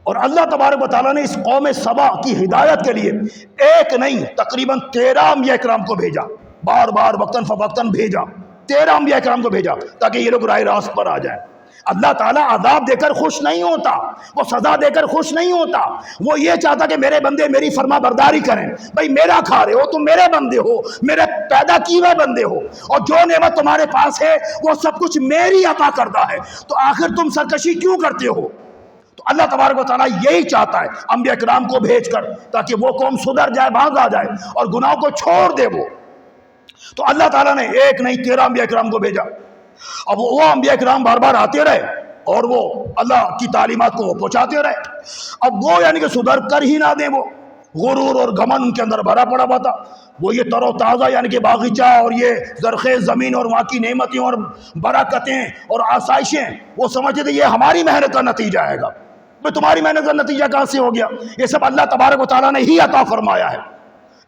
اور اللہ تبارک و تعالیٰ نے اس قوم سبا کی ہدایت کے لیے ایک نہیں تقریباً 13 انبیاء کرام کو بھیجا، بار بار وقتاً فوقتاً بھیجا، 13 انبیاء کرام کو بھیجا تاکہ یہ لوگ راہ راست پر آ جائیں۔ اللہ تعالیٰ عذاب دے کر خوش نہیں ہوتا، وہ سزا دے کر خوش نہیں ہوتا، وہ یہ چاہتا کہ میرے بندے میری فرما برداری کریں، بھائی میرا کھا رہے ہو تم، میرے بندے ہو، میرے پیدا کیے ہوئے بندے ہو، اور جو نعمت تمہارے پاس ہے وہ سب کچھ میری عطا کردہ ہے، تو آخر تم سرکشی کیوں کرتے ہو؟ تو اللہ تبارک و تعالیٰ یہی چاہتا ہے انبیاء کرام کو بھیج کر، تاکہ وہ قوم سدھر جائے، باز آ جائے اور گناہوں کو چھوڑ دے وہ۔ تو اللہ تعالیٰ نے ایک نہیں 13 انبیاء کرام کو بھیجا، اب وہ انبیاء کرام بار بار آتے رہے اور وہ اللہ کی تعلیمات کو پہنچاتے رہے. اب وہ یعنی کہ سدھر کر ہی نہ دیں، وہ غرور اور گھمن ان کے اندر بھرا پڑا ہوا تھا. وہ یہ تر و تازہ یعنی کہ باغیچہ اور یہ زرخیز زمین اور وہاں کی نعمتیں اور برکتیں اور آسائشیں وہ سمجھتے تھے یہ ہماری محنت کا نتیجہ آئے گا. بھئی تمہاری محنت کا نتیجہ کہاں سے ہو گیا؟ یہ سب اللہ تبارک و تعالیٰ نے ہی عطا فرمایا ہے.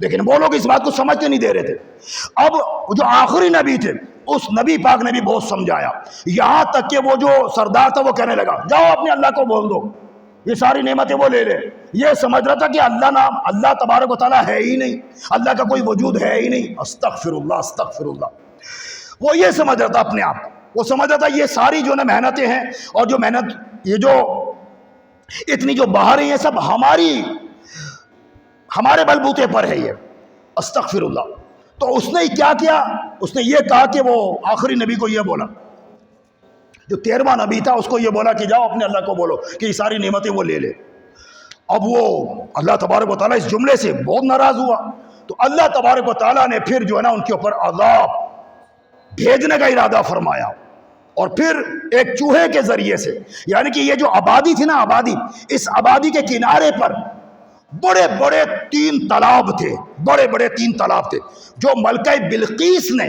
لیکن وہ لوگ اس بات کو سمجھ کے نہیں دے رہے تھے. اب جو آخری نبی تھے اس نبی پاک نے بھی بہت سمجھایا، یہاں تک کہ وہ جو سردار تھا وہ کہنے لگا جاؤ اپنے اللہ کو بول دو یہ ساری نعمتیں وہ لے لے. یہ سمجھ رہا تھا کہ اللہ تبارک و تعالیٰ ہے ہی نہیں، اللہ کا کوئی وجود ہے ہی نہیں. استغفر اللہ استغفر اللہ. وہ یہ سمجھ رہا تھا اپنے آپ کو، وہ سمجھ رہا تھا یہ ساری جو محنتیں ہیں اور جو محنت یہ جو اتنی جو بہاریں ہیں سب ہمارے بلبوتے پر ہے یہ. استغفر اللہ. تو اس نے کیا کیا؟ اس نے یہ کہا کہ وہ آخری نبی کو یہ بولا، جو 13واں نبی تھا اس کو یہ بولا کہ جاؤ اپنے اللہ کو بولو کہ یہ ساری نعمتیں وہ لے لے. اب وہ اللہ تبارک و تعالیٰ اس جملے سے بہت ناراض ہوا. تو اللہ تبارک و تعالیٰ نے پھر جو ہے نا ان کے اوپر عذاب بھیجنے کا ارادہ فرمایا. اور پھر ایک چوہے کے ذریعے سے، یعنی کہ یہ جو آبادی تھی نا آبادی، اس آبادی کے کنارے پر بڑے بڑے 3 تالاب تھے، بڑے بڑے 3 تالاب تھے جو ملکہ بلقیس نے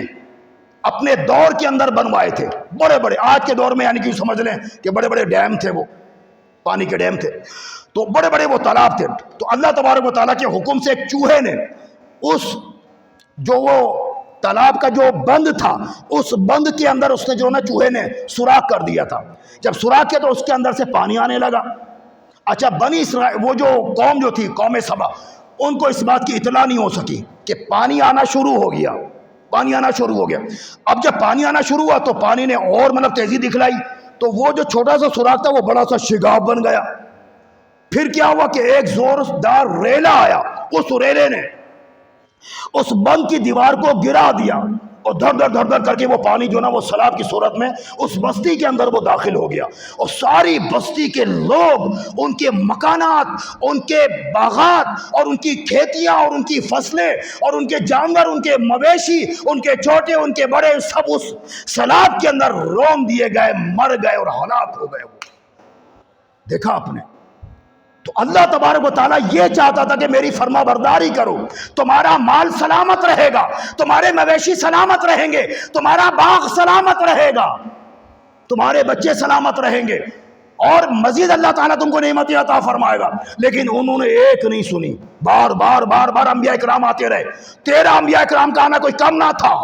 اپنے دور کے اندر بنوائے تھے. بڑے بڑے آج کے دور میں یعنی کہ سمجھ لیں کہ بڑے بڑے ڈیم تھے، وہ پانی کے ڈیم تھے. تو بڑے بڑے وہ تالاب تھے. تو اللہ تبارک و تعالیٰ کے حکم سے ایک چوہے نے اس جو وہ تالاب کا جو بند تھا اس بند کے اندر اس نے جو نا چوہے نے سوراخ کر دیا تھا. جب سوراخ کیا تو اس کے اندر سے پانی آنے لگا. اچھا بنی اسرائیل وہ جو قوم جو تھی قوم سبا، ان کو اس بات کی اطلاع نہیں ہو سکی کہ پانی آنا شروع ہو گیا، پانی آنا شروع ہو گیا. اب جب پانی آنا شروع ہوا تو پانی نے اور مطلب تیزی دکھلائی، تو وہ جو چھوٹا سا سوراخ تھا وہ بڑا سا شگاف بن گیا. پھر کیا ہوا کہ ایک زوردار ریلا آیا، اس ریلے نے اس بند کی دیوار کو گرا دیا اور دھڑ دھڑ کر کے وہ پانی جو نا وہ سیلاب کی صورت میں اس بستی کے اندر وہ داخل ہو گیا. اور ساری بستی کے لوگ، ان کے مکانات، ان کے باغات اور ان کی کھیتیاں اور ان کی فصلیں اور ان کے جانور، ان کے مویشی، ان کے چھوٹے ان کے بڑے، سب اس سیلاب کے اندر رون دیے گئے، مر گئے اور ہلاک ہو گئے. وہ دیکھا آپ نے؟ تو اللہ تبارک و تعالیٰ یہ چاہتا تھا کہ میری فرما برداری کرو، تمہارا مال سلامت رہے گا، تمہارے مویشی سلامت رہیں گے، تمہارا باغ سلامت رہے گا، تمہارے بچے سلامت رہیں گے، اور مزید اللہ تعالیٰ تم کو نعمت عطا فرمائے گا. لیکن انہوں نے ایک نہیں سنی. بار بار انبیاء کرام آتے رہے. 13 انبیاء کرام کا آنا کوئی کم نہ تھا.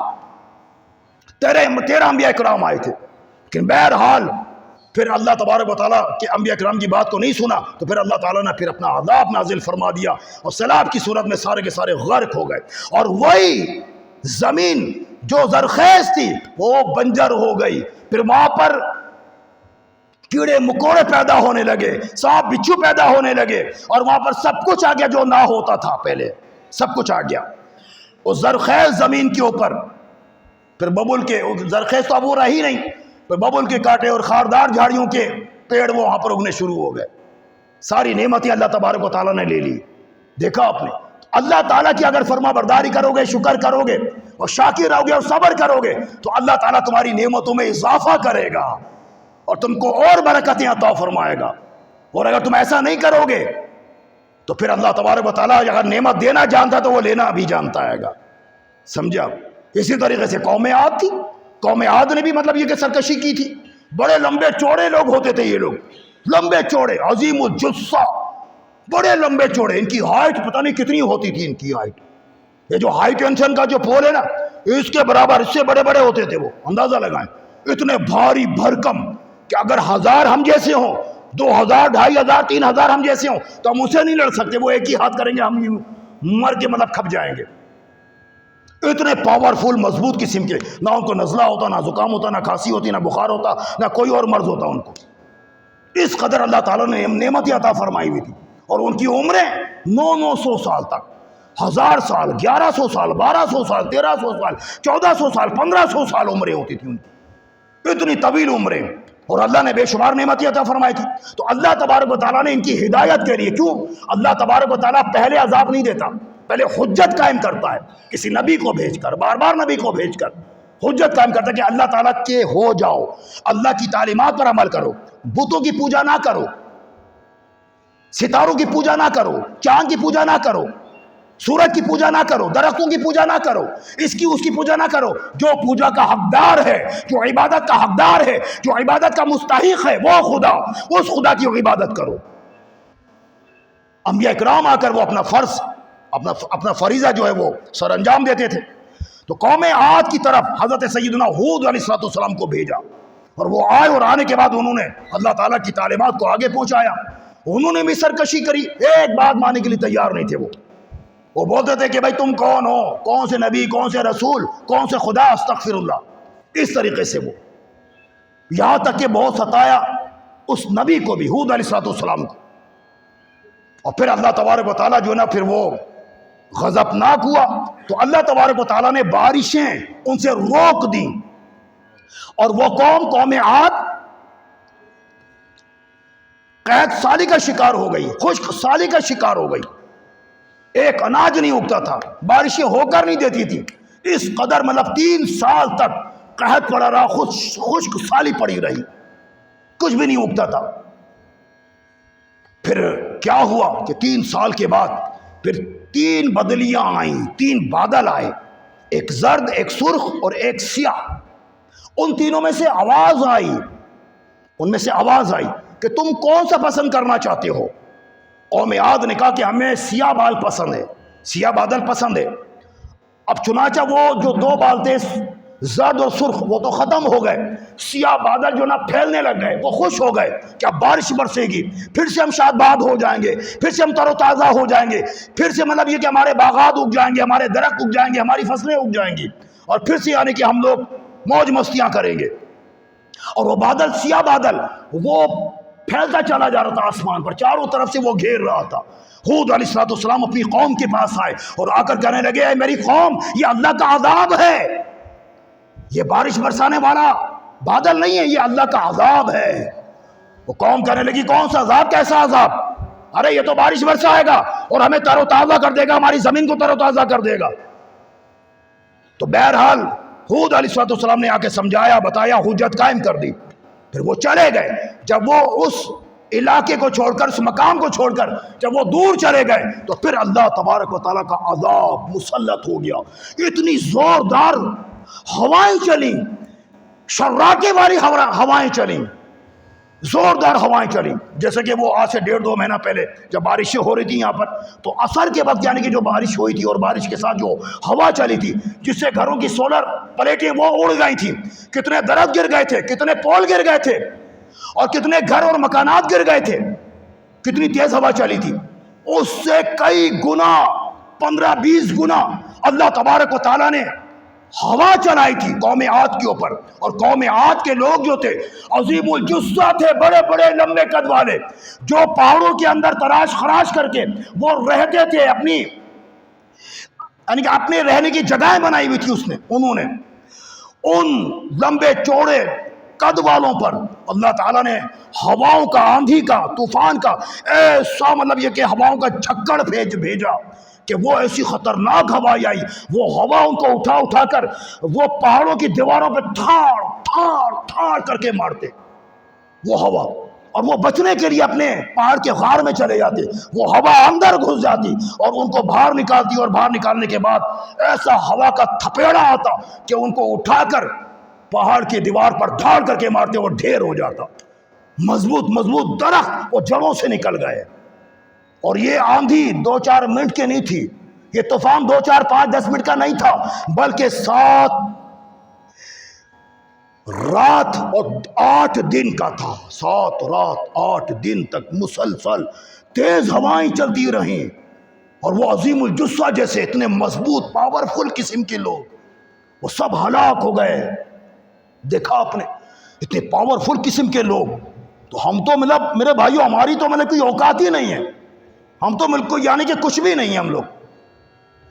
13 انبیاء کرام آئے تھے. لیکن بہرحال پھر اللہ تبارک و تعالیٰ کے انبیاء کرام کی بات کو نہیں سنا، تو پھر اللہ تعالیٰ نے پھر اپنا عذاب نازل فرما دیا اور سیلاب کی صورت میں سارے کے سارے غرق ہو گئے. اور وہی زمین جو زرخیز تھی وہ بنجر ہو گئی. پھر وہاں پر کیڑے مکوڑے پیدا ہونے لگے، سانپ بچھو پیدا ہونے لگے، اور وہاں پر سب کچھ آ گیا جو نہ ہوتا تھا پہلے، سب کچھ آ گیا اس زرخیز زمین کے اوپر. پھر ببل کے زرخیز تو اب وہ رہی نہیں، پھر ببل کے کاٹے اور خاردار جھاڑیوں کے پیڑ وہ وہاں پر اگنے شروع ہو گئے. ساری نعمتیں اللہ تبارک و تعالیٰ نے لے لی. دیکھا آپ نے؟ اللہ تعالیٰ کی اگر فرما برداری کرو گے، شکر کرو گے اور شاکر رہو گے اور صبر کرو گے تو اللہ تعالیٰ تمہاری نعمتوں میں اضافہ کرے گا اور تم کو اور برکتیں عطا فرمائے گا. اور اگر تم ایسا نہیں کرو گے تو پھر اللہ تبارک و تعالیٰ اگر نعمت دینا جانتا تو وہ لینا بھی جانتا ہے گا. سمجھا؟ اسی طریقے سے قوم عاد تھی. قوم عاد نے بھی مطلب یہ کہ سرکشی کی تھی. بڑے لمبے چوڑے لوگ ہوتے تھے یہ لوگ، لمبے چوڑے، عظیم الجثہ، بڑے لمبے چوڑے. ان کی ہائٹ پتہ نہیں کتنی ہوتی تھی. ان کی ہائٹ، یہ جو ہائی ٹینشن کا جو پول ہے نا اس کے برابر، اس سے بڑے بڑے ہوتے تھے وہ. اندازہ لگائیں اتنے بھاری بھرکم کہ اگر 1000 ہم جیسے ہوں، 2000 2500 3000 ہم جیسے ہوں تو ہم اسے نہیں لڑ سکتے. وہ ایک ہی ہاتھ کریں گے ہم مر کے مطلب کھپ جائیں گے. اتنے پاورفل مضبوط قسم کے، نہ ان کو نزلہ ہوتا، نہ زکام ہوتا، نہ کھانسی ہوتی، نہ بخار ہوتا، نہ کوئی اور مرض ہوتا ان کو. اس قدر اللہ تعالیٰ نے نعمت عطا فرمائی ہوئی تھی. اور ان کی عمریں 900 سال تک، 1000 سال، 1100 سال، 1200 سال، 1300 سال، 1400 سال، 1500 سال عمریں ہوتی تھی ان کی. اتنی طویل عمریں. اور اللہ نے بے شمار نعمت عطا فرمائی تھی. تو اللہ تبارک و تعالیٰ نے ان کی ہدایت کے لیے، کیوں اللہ تبارک و تعالیٰ پہلے عذاب نہیں دیتا، پہلے حجت قائم کرتا ہے کسی نبی کو بھیج کر، بار بار نبی کو بھیج کر حجت قائم کرتا ہے کہ اللہ تعالیٰ کے ہو جاؤ، اللہ کی تعلیمات پر عمل کرو، بتوں کی پوجا نہ کرو، ستاروں کی پوجا نہ کرو، چاند کی پوجا نہ کرو، سورج کی پوجا نہ کرو، درختوں کی پوجا نہ کرو، اس کی پوجا نہ کرو۔ جو پوجا کا حقدار ہے، جو عبادت کا حقدار ہے، جو عبادت کا مستحق ہے، وہ خدا، اس خدا کی عبادت کرو۔ انبیاء اکرام آ کر وہ اپنا فرض، اپنا فریضہ جو ہے وہ سر انجام دیتے تھے۔ تو قوم عاد کی طرف حضرت سیدنا ہود علیہ السلام کو بھیجا، اور وہ آئے، اور آنے کے بعد انہوں نے اللہ تعالیٰ کی تعلیمات کو آگے پہنچایا۔ انہوں نے بھی سرکشی کری، ایک بات ماننے کے لیے تیار نہیں تھے۔ وہ بولتے تھے کہ بھائی تم کون ہو، کون سے نبی، کون سے رسول، کون سے خدا، استغفر اللہ۔ اس طریقے سے وہ یہاں تک کہ بہت ستایا اس نبی کو بھی، ہود علیہ السلام کو۔ اور پھر اللہ تبارک و تعالیٰ جو ہے نا، پھر وہ غضبناک ہوا، تو اللہ تبارک و تعالیٰ نے بارشیں ان سے روک دیں، اور وہ قوم عاد قحط سالی کا شکار ہو گئی، خشک سالی کا شکار ہو گئی۔ ایک اناج نہیں اگتا تھا، بارشیں ہو کر نہیں دیتی تھی، اس قدر مطلب 3 سال تک قحط پڑا رہا، خشک سالی پڑی رہی، کچھ بھی نہیں اگتا تھا۔ پھر کیا ہوا کہ 3 سال کے بعد پھر 3 بدلیاں آئیں، 3 بادل آئے، ایک زرد، ایک سرخ اور ایک سیاہ۔ ان تینوں میں سے آواز آئی کہ تم کون سا پسند کرنا چاہتے ہو؟ قوم عاد نے کہا کہ ہمیں سیاہ بادل پسند ہے۔ اب چنانچہ وہ جو 2 بال تھے، زرد اور سرخ، وہ تو ختم ہو گئے، سیاہ بادل جو نا پھیلنے لگ گئے، وہ خوش ہو گئے کہ اب بارش برسے گی، پھر سے ہم شادباد ہو جائیں گے، پھر سے ہم تر و تازہ ہو جائیں گے، پھر سے مطلب یہ کہ ہمارے باغات اگ جائیں گے، ہمارے درخت اگ جائیں گے، ہماری فصلیں اگ جائیں گی، اور پھر سے یعنی کہ ہم لوگ موج مستیاں کریں گے۔ اور وہ بادل، سیاہ بادل، وہ پھیلتا چلا جا رہا تھا آسمان پر، چاروں طرف سے وہ گھیر رہا تھا۔ ہود علیہ السلام اپنی قوم کے پاس آئے اور آ کر کہنے لگے، اے میری قوم، یہ اللہ کا عذاب ہے، یہ بارش برسانے والا بادل نہیں ہے، یہ اللہ کا عذاب ہے۔ وہ قوم کہنے لگی، کون سا عذاب، کیسا عذاب؟ ارے یہ تو بارش برسائے گا اور ہمیں تر و تازہ کر دے گا، ہماری زمین کو تر و تازہ کر دے گا۔ تو بہرحال ہود علیہ السلام نے آ کے سمجھایا، بتایا، حجت قائم کر دی۔ پھر وہ چلے گئے۔ جب وہ اس علاقے کو چھوڑ کر، اس مقام کو چھوڑ کر جب وہ دور چلے گئے، تو پھر اللہ تبارک و تعالیٰ کا عذاب مسلط ہو گیا۔ اتنی زوردار ہوائیں چلیں، شراکے والی ہوائیں چلیں، زوردار ہوائیں چلیں، جیسے کہ وہ آج سے 1.5-2 مہینہ پہلے جب بارشیں ہو رہی تھی یہاں پر، تو عصر کے وقت یعنی کہ جو بارش ہوئی تھی اور بارش کے ساتھ جو ہوا چلی تھی، جس سے گھروں کی سولر پلیٹیں وہ اڑ گئی تھیں، کتنے درخت گر گئے تھے، کتنے پول گر گئے تھے، اور کتنے گھر اور مکانات گر گئے تھے، کتنی تیز ہوا چلی تھی۔ اس سے کئی گنا، 15-20 گنا اللہ تبارک و تعالیٰ نے ہوا چلائی تھی قوم عاد کے اوپر۔ اور قوم عاد کے لوگ جو تھے عظیم الجثہ تھے، بڑے بڑے لمبے قد والے، جو پہاڑوں کے اندر تراش خراش کر کے وہ رہتے تھے، اپنی یعنی کہ اپنے رہنے کی جگہیں بنائی ہوئی تھی انہوں نے۔ ان لمبے چوڑے قد والوں پر اللہ تعالیٰ نے ہواؤں کا، آندھی کا، طوفان کا ایسا مطلب یہ کہ ہواؤں کا جھکڑ بھیجا کہ وہ ایسی خطرناک ہوائیں آئی، وہ ہوا ان کو اٹھا کر وہ پہاڑوں کی دیواروں پہ ٹھاڑ کر کے مارتے وہ ہوا، اور وہ بچنے کے لیے اپنے پہاڑ کے غار میں چلے جاتے، وہ ہوا اندر گھس جاتی اور ان کو باہر نکالتی، اور باہر نکالنے کے بعد ایسا ہوا کا تھپیڑا آتا کہ ان کو اٹھا کر پہاڑ کی دیوار پر دھاڑ کر کے مارتے، وہ ڈھیر ہو جاتا۔ مضبوط درخت وہ جڑوں سے نکل گئے۔ اور یہ آندھی 2-4 منٹ کے نہیں تھی، یہ طوفان 2-4-5-10 منٹ کا نہیں تھا، بلکہ 7 رات اور 8 دن کا تھا۔ 7 رات 8 دن تک مسلسل تیز ہوائیں چلتی رہیں، اور وہ عظیم الجثہ جیسے اتنے مضبوط پاورفل قسم کے لوگ وہ سب ہلاک ہو گئے۔ دیکھا آپ نے اتنے پاورفل قسم کے لوگ، تو ہم تو مطلب میرے بھائیو، ہماری تو مطلب کوئی اوقات ہی نہیں ہے، ہم تو ملک یعنی کہ کچھ بھی نہیں ہے ہم لوگ۔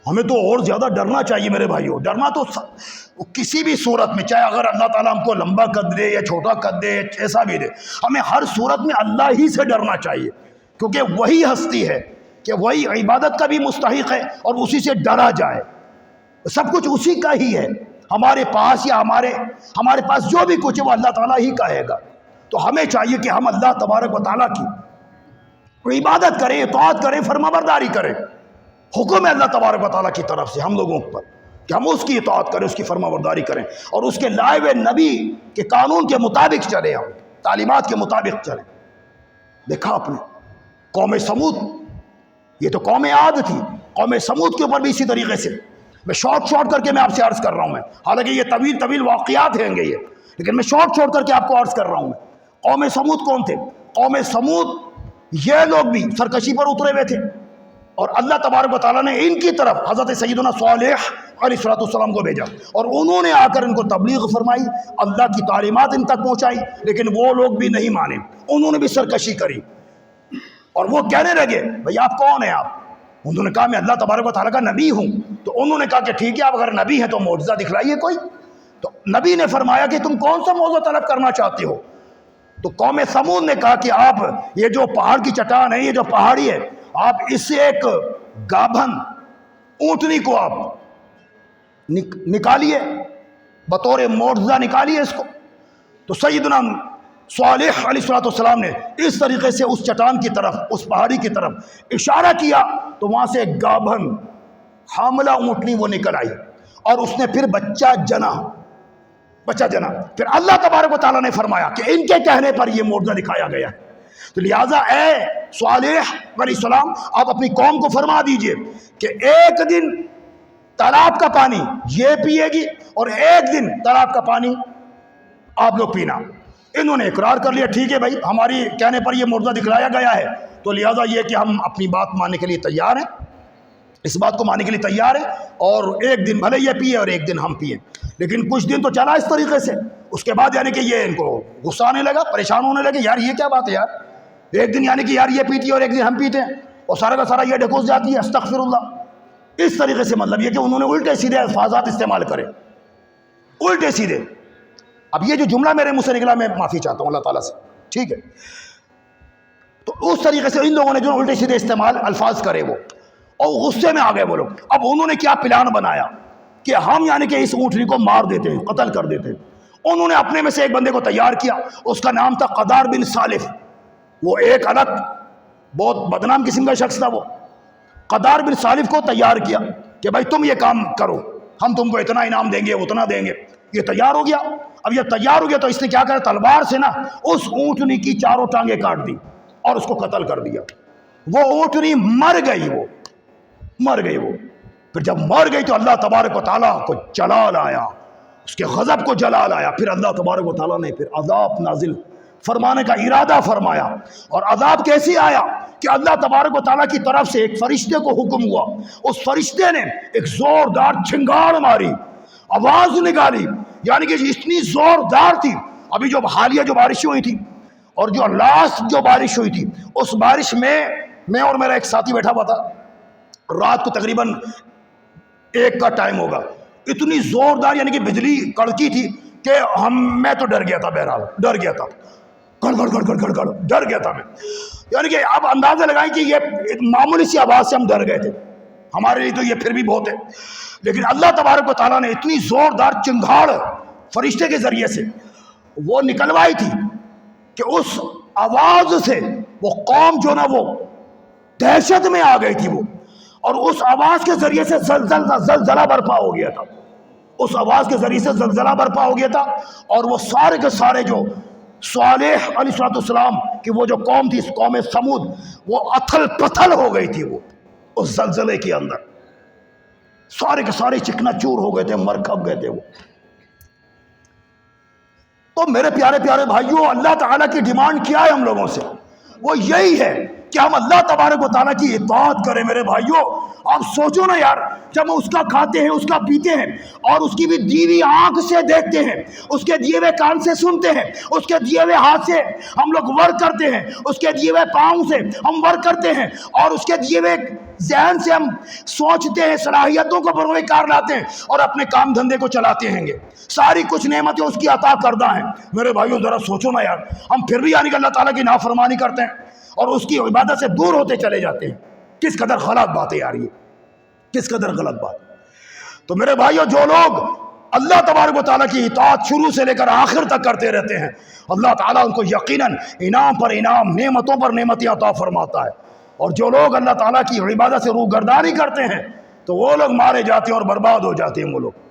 ہمیں تو اور زیادہ ڈرنا چاہیے میرے بھائیو، ڈرنا تو کسی بھی صورت میں، چاہے اگر اللہ تعالیٰ ہم کو لمبا قد دے یا چھوٹا قد دے، ایسا بھی دے، ہمیں ہر صورت میں اللہ ہی سے ڈرنا چاہیے، کیونکہ وہی ہستی ہے کہ وہی عبادت کا بھی مستحق ہے اور اسی سے ڈرا جائے، سب کچھ اسی کا ہی ہے۔ ہمارے پاس یا ہمارے پاس جو بھی کچھ ہے وہ اللہ تعالیٰ ہی کا ہے گا. تو ہمیں چاہیے کہ ہم اللہ تبارک و تعالیٰ کی عبادت کریں، اطاعت کریں، فرما برداری کریں. حکم ہے اللہ تبارک و تعالیٰ کی طرف سے ہم لوگوں پر کہ ہم اس کی اطاعت کریں، اس کی فرما برداری کریں اور اس کے لائے ہوئے نبی کے قانون کے مطابق چلیں، ہم تعلیمات کے مطابق چلیں. دیکھا آپ نے قوم سمود، یہ تو قوم عاد تھی، قوم سمود کے اوپر بھی اسی طریقے سے میں شارٹ کر کے میں آپ سے عرض کر رہا ہوں. میں حالانکہ یہ طویل واقعات ہیں گے یہ، لیکن میں شارٹ کر کے آپ کو عرض کر رہا ہوں. میں قوم سمود کون تھے؟ قوم سمود یہ لوگ بھی سرکشی پر اترے ہوئے تھے اور اللہ تبارک و تعالیٰ نے ان کی طرف حضرت سیدنا صالح علیہ السلام کو بھیجا اور انہوں نے آ کر ان کو تبلیغ فرمائی، اللہ کی تعلیمات ان تک پہنچائی. لیکن وہ لوگ بھی نہیں مانے، انہوں نے بھی سرکشی کری اور وہ کہنے لگے بھئی آپ کون ہیں؟ آپ انہوں نے کہا میں اللہ تبارک و تعالیٰ کا نبی ہوں. تو انہوں نے کہا کہ ٹھیک ہے، آپ اگر نبی ہیں تو معجزہ دکھلائیے کوئی. تو نبی نے فرمایا کہ تم کون سا معجزہ طلب کرنا چاہتے ہو؟ تو قوم سمود نے کہا کہ آپ یہ جو پہاڑ کی چٹان ہے، یہ جو پہاڑی ہے، آپ اس سے ایک گابھن اونٹنی کو آپ نکالیے، بطور معجزہ نکالیے اس کو. تو سیدنا صالح علیہ السلام نے اس طریقے سے اس چٹان کی طرف، اس پہاڑی کی طرف اشارہ کیا تو وہاں سے ایک گابھن حاملہ اونٹنی وہ نکل آئی اور اس نے پھر بچہ جنا. پھر اللہ تبارک و تعالیٰ نے فرمایا کہ ان کے کہنے پر یہ معجزہ دکھایا گیا ہے. تو لہٰذا اے صالح علیہ السلام آپ اپنی قوم کو فرما دیجئے کہ ایک دن تالاب کا پانی یہ پیے گی اور ایک دن تالاب کا پانی آپ لوگ پینا. انہوں نے اقرار کر لیا، ٹھیک ہے بھائی ہماری کہنے پر یہ معجزہ دکھلایا گیا ہے، تو لہٰذا یہ کہ ہم اپنی بات ماننے کے لیے تیار ہیں، اس بات کو ماننے کے لیے تیار ہیں اور ایک دن بھلے یہ پیے اور ایک دن ہم پیے. لیکن کچھ دن تو چلا اس طریقے سے، اس کے بعد یعنی کہ یہ ان کو غصہ آنے لگا، پریشان ہونے لگے، یار یہ کیا بات ہے یار، ایک دن یعنی کہ یار یہ پیتی ہے اور ایک دن ہم پیتے ہیں اور سارا کا سارا یہ ڈھکوس جاتی ہے، استغفر اللہ. اس طریقے سے مطلب یہ کہ انہوں نے الٹے سیدھے الفاظات استعمال کرے، الٹے سیدھے. اب یہ جو جملہ میرے منہ سے نکلا میں معافی چاہتا ہوں اللہ تعالیٰ سے، ٹھیک ہے. تو اس طریقے سے ان لوگوں نے جو الٹے سیدھے استعمال الفاظ کرے وہ اور غصے میں آ گئے وہ لوگ. اب انہوں نے کیا پلان بنایا کہ ہم یعنی کہ اس اونٹنی کو مار دیتے ہیں، قتل کر دیتے ہیں. انہوں نے اپنے میں سے ایک بندے کو تیار کیا، اس کا نام تھا قدار بن سالف. وہ ایک الگ بہت بدنام قسم کا شخص تھا. وہ قدار بن سالف کو تیار کیا کہ بھائی تم یہ کام کرو، ہم تم کو اتنا انعام دیں گے، اتنا دیں گے. یہ تیار ہو گیا. اب یہ تیار ہو گیا تو اس نے کیا کرا، تلوار سے نا اس اونٹنی کی چاروں ٹانگیں کاٹ دی اور اس کو قتل کر دیا. وہ اونٹنی مر گئی. وہ پھر جب مر گئی تو اللہ تبارک و تعالیٰ کو جلال آیا، اس کے غضب کو جلال آیا. پھر اللہ تبارک و تعالیٰ نے پھر عذاب نازل فرمانے کا ارادہ فرمایا. اور عذاب کیسے آیا کہ اللہ تبارک و تعالیٰ کی طرف سے ایک فرشتے کو حکم ہوا، اس فرشتے نے ایک زوردار چنگاڑ ماری، آواز نکالی، یعنی کہ اتنی زوردار تھی. ابھی جو حالیہ جو بارشیں ہوئی تھی اور جو لاسٹ جو بارش ہوئی تھی، اس بارش میں اور میرا ایک ساتھی بیٹھا ہوا تھا، رات کو تقریباً 1 کا ٹائم ہوگا. اتنی زوردار یعنی کہ بجلی کڑکی تھی کہ میں تو ڈر گیا تھا. بہرحال ڈر گیا تھا، گڑ ڈر گیا تھا میں. یعنی کہ آپ اندازہ لگائیں کہ یہ معمولی سی آواز سے ہم ڈر گئے تھے. ہمارے لیے تو یہ پھر بھی بہت ہے. لیکن اللہ تبارک و تعالیٰ نے اتنی زوردار چنگھاڑ فرشتے کے ذریعے سے وہ نکلوائی تھی کہ اس آواز سے وہ قوم جو نا وہ دہشت میں آ گئی تھی. وہ اور اس آواز کے ذریعے سے زلزلہ برپا ہو گیا تھا. اس آواز کے ذریعے سے زلزلہ برپا ہو گیا تھا اور وہ سارے کے سارے جو صالح علیہ السلام کی وہ جو قوم تھی، اس قوم سمود، وہ اتھل پتھل ہو گئی تھی. وہ اس زلزلے کے اندر سارے کے سارے چکنا چور ہو گئے تھے، مر کھپ گئے تھے وہ. تو میرے پیارے پیارے بھائیوں، اللہ تعالیٰ کی ڈیمانڈ کیا ہے ہم لوگوں سے؟ وہ یہی ہے کہ ہم اللہ تبارک و تعالیٰ کی اطاعت کریں. میرے بھائیوں آپ سوچو نا یار، جب ہم اس کا کھاتے ہیں، اس کا پیتے ہیں اور اس کی بھی دیوی آنکھ سے دیکھتے ہیں، اس کے دیے ہوئے کان سے سنتے ہیں، اس کے دیے ہوئے ہاتھ سے ہم لوگ ورک کرتے ہیں، اس کے دیے ہوئے پاؤں سے ہم ورک کرتے ہیں اور اس کے دیے ہوئے ذہن سے ہم سوچتے ہیں، صلاحیتوں کو بروئے کار لاتے ہیں اور اپنے کام دھندے کو چلاتے ہیں گے. ساری کچھ نعمتیں اس کی عطا کردہ ہیں. میرے بھائیوں ذرا سوچو نا یار، ہم پھر بھی یعنی کہ اللہ تعالیٰ کی نافرمانی کرتے ہیں اور اس کی عبادت سے دور ہوتے چلے جاتے ہیں. کس قدر غلط بات ہے یار، یہ کس قدر غلط بات. تو میرے بھائیوں، جو لوگ اللہ تبارک و تعالیٰ کی اطاعت شروع سے لے کر آخر تک کرتے رہتے ہیں، اللہ تعالیٰ ان کو یقیناً انعام پر انعام، نعمتوں پر نعمتیں عطا فرماتا ہے۔ اور جو لوگ اللہ تعالیٰ کی عبادت سے روگردانی کرتے ہیں تو وہ لوگ مارے جاتے ہیں اور برباد ہو جاتے ہیں، وہ لوگ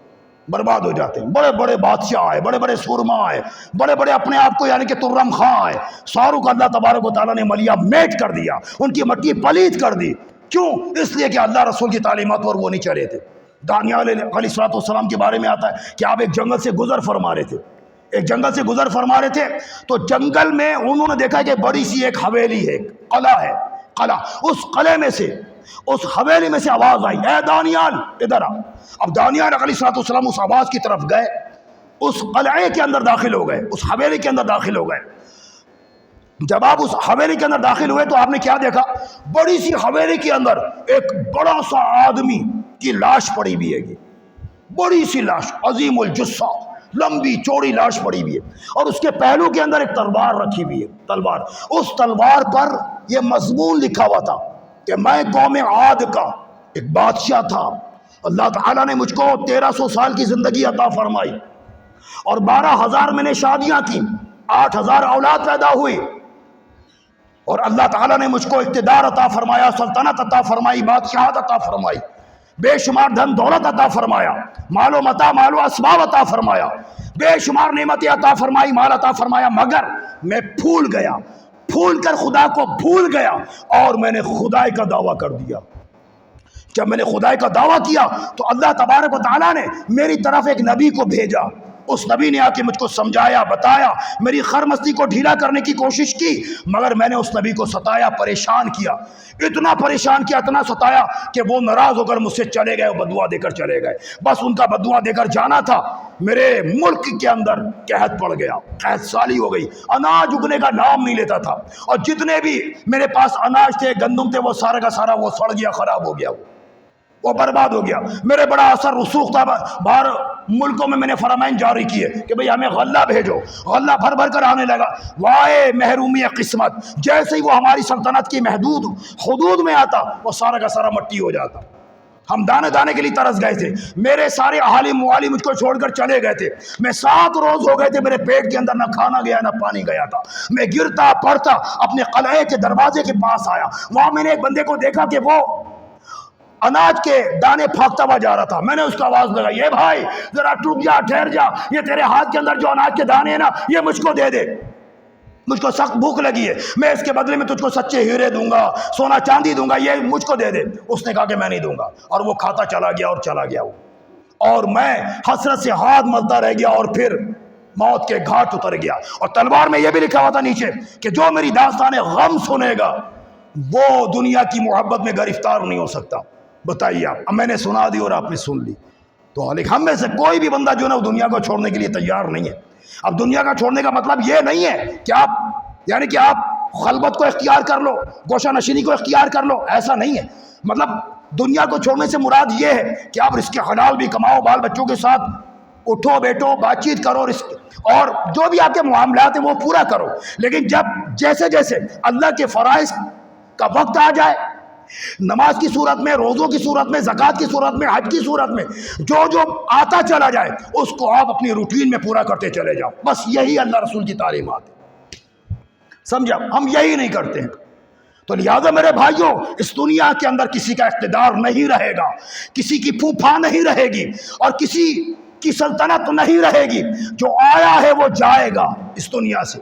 برباد ہو جاتے ہیں۔ بڑے بڑے بادشاہ آئے، بڑے بڑے سورما آئے، بڑے بڑے اپنے آپ کو یعنی کہ ترم خاں آئے، ساروں کو اللہ تبارک و تعالیٰ نے ملیا میٹ کر دیا، ان کی مٹی پلید کر دی۔ کیوں؟ اس لیے کہ اللہ رسول کی تعلیمات پر وہ نہیں چلے تھے۔ دانیال علیہ السلام کے بارے میں آتا ہے کہ آپ ایک جنگل سے گزر فرما رہے تھے، ایک جنگل سے گزر فرما رہے تھے تو جنگل میں انہوں نے دیکھا کہ بڑی سی ایک حویلی ہے، قلعہ ہے، قلعہ، اس قلعے میں سے، اس حویلی میں سے آواز آئی، اے دانیال ادھر آ۔ اب دانیال علیہ السلام اس آواز کی طرف گئے، اس قلعے کے اندر داخل ہو گئے، اس حویلی کے اندر داخل ہو گئے۔ جب آپ اس حویلی کے اندر داخل ہوئے تو آپ نے کیا دیکھا؟ بڑی سی حویلی کے اندر ایک بڑا سا آدمی کی لاش پڑی ہوئی ہے، بڑی سی لاش، عظیم الجثہ، لمبی چوڑی لاش پڑی ہوئی ہے، اور اس کے پہلو کے اندر ایک تلوار رکھی ہوئی ہے، تلوار۔ اس تلوار پر یہ مضمون لکھا ہوا تھا کہ میں قوم عاد کا ایک بادشاہ تھا، اللہ تعالیٰ نے مجھ کو 1300 سال کی زندگی عطا فرمائی اور 12,000 میں نے شادیاں کی، 8,000 اولاد پیدا ہوئی، اور اللہ تعالیٰ نے مجھ کو اقتدار عطا فرمایا، سلطنت عطا فرمائی، بادشاہت عطا فرمائی، بے شمار دھن دولت عطا فرمایا، مال و متاع، مال و اسباب عطا فرمایا، بے شمار نعمتیں عطا فرمائی، مال عطا فرمایا، مگر میں پھول گیا، پھول کر خدا کو بھول گیا اور میں نے خدائی کا دعویٰ کر دیا۔ جب میں نے خدائی کا دعویٰ کیا تو اللہ تبارک و تعالیٰ نے میری طرف ایک نبی کو بھیجا، اس نبی نے آ کے مجھ کو سمجھایا، بتایا، میری خرمستی کو ڈھیلا کرنے کی کوشش کی، مگر میں نے اس نبی کو ستایا، پریشان کیا، اتنا پریشان کیا، اتنا ستایا کہ وہ ناراض ہو کر مجھ سے چلے گئے، بدعا دے کر چلے گئے۔ بس ان کا بدعا دے کر جانا تھا، میرے ملک کے اندر قحط پڑ گیا، قحط سالی ہو گئی، اناج اگنے کا نام نہیں لیتا تھا، اور جتنے بھی میرے پاس اناج تھے، گندم تھے، وہ سارا کا سارا وہ سڑ گیا، خراب ہو گیا، وہ برباد ہو گیا۔ میرے بڑا اثر رسوخ تھا، باہر ملکوں میں نے فرمائن جاری کیے کہ بھئی ہمیں غلہ بھیجو، غلہ بھر بھر کر آنے لگا۔ وائے محرومی قسمت، جیسے ہی وہ ہماری سلطنت کی محدود حدود میں آتا وہ سارا کا سارا مٹی ہو جاتا۔ ہم دانے دانے کے لیے ترس گئے تھے، میرے سارے اہالی موالی مجھ کو چھوڑ کر چلے گئے تھے، میں 7 روز ہو گئے تھے، میرے پیٹ کے اندر نہ کھانا گیا نہ پانی گیا تھا، میں گرتا پڑتا اپنے قلعے کے دروازے کے پاس آیا، وہاں میں نے ایک بندے کو دیکھا کہ وہ اناج کے دانے پھانکتا ہوا جا رہا تھا۔ میں نے اس کو آواز لگائی، اے بھائی ذرا رک جا، ٹھہر جا، یہ تیرے ہاتھ کے اندر جو اناج کے دانے ہیں نا، یہ مجھ کو دے دے، مجھ کو سخت بھوک لگی ہے، میں اس کے بدلے میں تجھ کو سچے ہیرے دوں گا، سونا چاندی دوں گا، یہ مجھ کو دے دے۔ اس نے کہا کہ میں نہیں دوں گا، اور وہ کھاتا چلا گیا اور چلا گیا وہ، اور میں حسرت سے ہاتھ ملتا رہ گیا اور پھر موت کے گھاٹ اتر گیا۔ اور تلوار میں یہ بھی لکھا ہوا تھا نیچے کہ جو میری داستان غم سنے گا وہ دنیا کی محبت میں گرفتار نہیں ہو سکتا۔ بتائیے آپ، اب میں نے سنا دی اور آپ نے سن لی، تو ہم میں سے کوئی بھی بندہ جو ہے نا وہ دنیا کو چھوڑنے کے لیے تیار نہیں ہے۔ اب دنیا کا چھوڑنے کا مطلب یہ نہیں ہے کہ آپ یعنی کہ آپ خلوت کو اختیار کر لو، گوشہ نشینی کو اختیار کر لو، ایسا نہیں ہے۔ مطلب دنیا کو چھوڑنے سے مراد یہ ہے کہ آپ رزق حلال بھی کماؤ، بال بچوں کے ساتھ اٹھو بیٹھو، بات چیت کرو، اور جو بھی آپ کے معاملات ہیں وہ پورا کرو، لیکن جب جیسے جیسے اللہ کے فرائض کا وقت آ جائے، نماز کی صورت میں، روزوں کی صورت میں، زکوٰۃ کی صورت میں، حج کی صورت میں، جو آتا چلا جائے اس کو آپ اپنی روٹین میں پورا کرتے چلے جاؤ۔ بس یہی اللہ رسول کی تعلیمات ہے، سمجھا؟ ہم یہی نہیں کرتے ہیں۔ تو لہٰذا میرے بھائیوں، اس دنیا کے اندر کسی کا اقتدار نہیں رہے گا، کسی کی پھوپھا نہیں رہے گی، اور کسی کی سلطنت نہیں رہے گی۔ جو آیا ہے وہ جائے گا، اس دنیا سے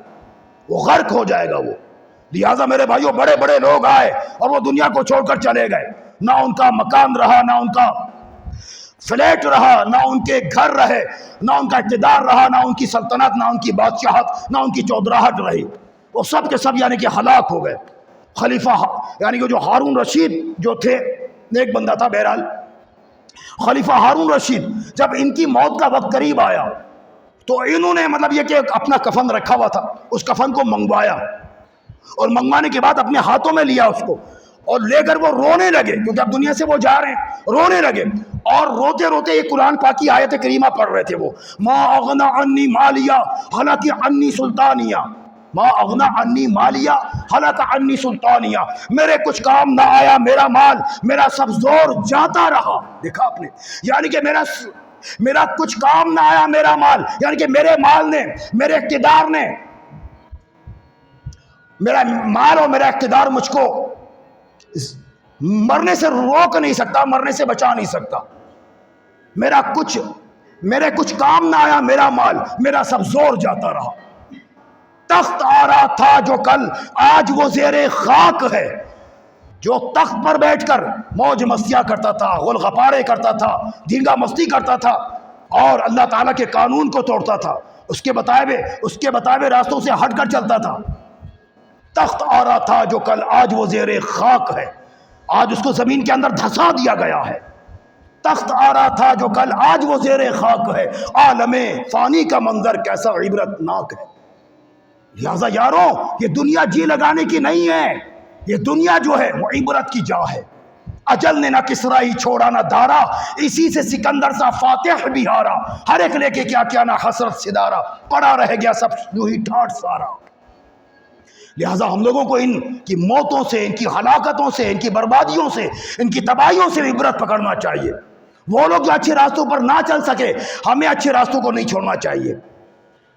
وہ غرق ہو جائے گا وہ۔ لہٰذا میرے بھائیوں، بڑے بڑے لوگ آئے اور وہ دنیا کو چھوڑ کر چلے گئے، نہ ان کا مکان رہا، نہ ان کا فلیٹ رہا، نہ ان کے گھر رہے، نہ ان کا اقتدار رہا، نہ ان کی سلطنت، نہ ان کی بادشاہت، نہ ان کی چودراہٹ رہی، وہ سب کے سب یعنی کہ ہلاک ہو گئے۔ خلیفہ یعنی کہ جو ہارون رشید جو تھے، نیک بندہ تھا بہرحال، خلیفہ ہارون رشید، جب ان کی موت کا وقت قریب آیا تو انہوں نے مطلب یہ کہ اپنا کفن رکھا ہوا تھا، اس کفن کو منگوایا، اور منگوانے کے بعد اپنے ہاتھوں میں لیا اس کو، اور لے کر وہ رونے لگے، کیونکہ اب دنیا سے وہ جا رہے ہیں، رونے لگے، اور روتے روتے یہ قرآن پاک کی آیت کریمہ پڑھ رہے تھے۔ وہ ما اغنا عنی مالیہ ہلاک عنی سلطانیہ، ما اغنا عنی مالیہ ہلاک عنی سلطانیہ، میرے کچھ کام نہ آیا، میرا مال، میرا سب زور جاتا رہا۔ دیکھا آپ نے، یعنی کہ میرا میرا کچھ کام نہ آیا میرا مال، یعنی کہ میرے مال نے، میرے اقتدار نے، میرا مال اور میرا اقتدار مجھ کو مرنے سے روک نہیں سکتا، مرنے سے بچا نہیں سکتا. میرے کچھ کام نہ آیا میرا مال، میرا سب زور جاتا رہا. تخت آ رہا تھا جو کل آج وہ زیر خاک ہے، جو تخت پر بیٹھ کر موج مستیاں کرتا تھا، غل غپارے کرتا تھا، دھینگا مستی کرتا تھا اور اللہ تعالیٰ کے قانون کو توڑتا تھا، اس کے بتائے راستوں سے ہٹ کر چلتا تھا. تخت آ رہا تھا جو کل آج وہ زیر خاک ہے، آج اس کو زمین کے اندر دھسا دیا گیا ہے. تخت آ رہا تھا جو کل آج وہ زیر خاک ہے، عالم فانی کا منظر کیسا عبرت ناک ہے. لہذا یارو، یہ دنیا جی لگانے کی نہیں ہے، یہ دنیا جو ہے وہ عبرت کی جا ہے. اجل نے نہ کسرا ہی چھوڑا نہ دارا، اسی سے سکندر سا فاتح بھی ہارا. ہر ایک لے کے کیا نہ حسرت سدارا، پڑا رہ گیا سب یوں ہی ٹھاٹ سارا. لہٰذا ہم لوگوں کو ان کی موتوں سے، ان کی ہلاکتوں سے، ان کی بربادیوں سے، ان کی تباہیوں سے عبرت پکڑنا چاہیے. وہ لوگ جو اچھے راستوں پر نہ چل سکے، ہمیں اچھے راستوں کو نہیں چھوڑنا چاہیے.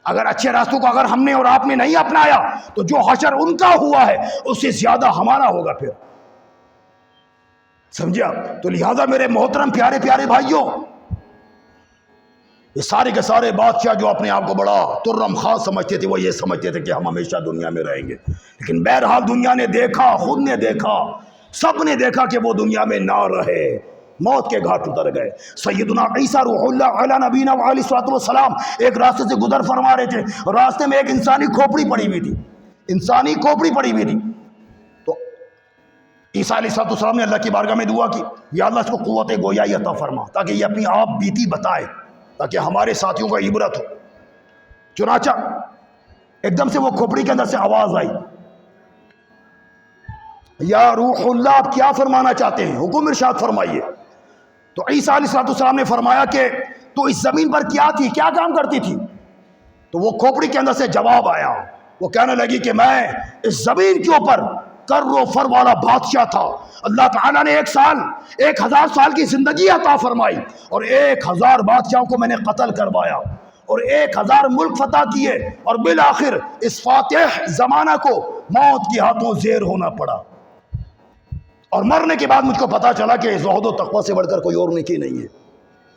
اگر اچھے راستوں کو اگر ہم نے اور آپ نے نہیں اپنایا تو جو حشر ان کا ہوا ہے اس سے زیادہ ہمارا ہوگا پھر. سمجھے آپ؟ تو لہٰذا میرے محترم پیارے پیارے بھائیوں، یہ سارے کے سارے بادشاہ جو اپنے آپ کو بڑا ترم خاص سمجھتے تھے، وہ یہ سمجھتے تھے کہ ہم ہمیشہ دنیا میں رہیں گے. لیکن بہرحال دنیا نے دیکھا، خود نے دیکھا، سب نے دیکھا کہ وہ دنیا میں نہ رہے، موت کے گھاٹ اتر گئے. سیدنا عیسیٰ روح اللہ علی نبینا علیہ الصلوۃ والسلام ایک راستے سے گزر فرما رہے تھے. راستے میں ایک انسانی کھوپڑی پڑی ہوئی تھی، انسانی کھوپڑی پڑی ہوئی تھی. تو عیسیٰ علیہ السلام نے اللہ کی بارگاہ میں دعا کی، یا اللہ اس کو قوت گویائی عطا فرما تاکہ یہ اپنی آپ بیتی بتائے، تاکہ ہمارے ساتھیوں کا عبرت ہو. چنانچہ ایک دم سے وہ کھوپڑی کے اندر سے آواز آئی، یا روح اللہ آپ کیا فرمانا چاہتے ہیں، حکم ارشاد فرمائیے. تو عیسیٰ علیہ السلام نے فرمایا کہ تو اس زمین پر کیا تھی، کیا کام کرتی تھی؟ تو وہ کھوپڑی کے اندر سے جواب آیا، وہ کہنے لگی کہ میں اس زمین کے اوپر کر و فر والا بادشاہ تھا. اللہ تعالیٰ نے 1000 سال کی زندگی عطا فرمائی اور 1000 بادشاہوں کو میں نے قتل کروایا اور 1000 ملک فتح کیے اور بالآخر اس فاتح زمانہ کو موت کے ہاتھوں زیر ہونا پڑا. اور مرنے کے بعد مجھ کو پتا چلا کہ زہد و تقوی سے بڑھ کر کوئی اور نیکی نہیں ہے.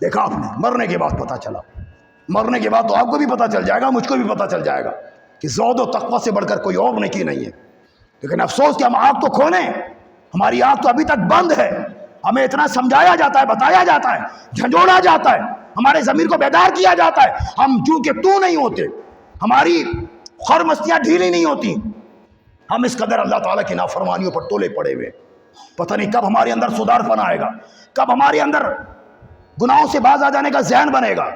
دیکھا آپ نے، مرنے کے بعد پتا چلا. مرنے کے بعد تو آپ کو بھی پتا چل جائے گا، مجھ کو بھی پتا چل جائے گا کہ زہد و تقوی سے بڑھ کر کوئی اور نیکی نہیں ہے. لیکن افسوس کہ ہم آنکھ تو کھولیں، ہماری آنکھ تو ابھی تک بند ہے. ہمیں اتنا سمجھایا جاتا ہے، بتایا جاتا ہے، جھنجھوڑا جاتا ہے، ہمارے ضمیر کو بیدار کیا جاتا ہے. ہم چونکہ تو نہیں ہوتے، ہماری خر مستیاں ڈھیلی نہیں ہوتی، ہم اس قدر اللہ تعالیٰ کی نافرمانیوں پر تولے پڑے ہوئے. پتہ نہیں کب ہمارے اندر سدھار پن آئے گا، کب ہمارے اندر گناہوں سے باز آ جانے کا ذہن بنے گا.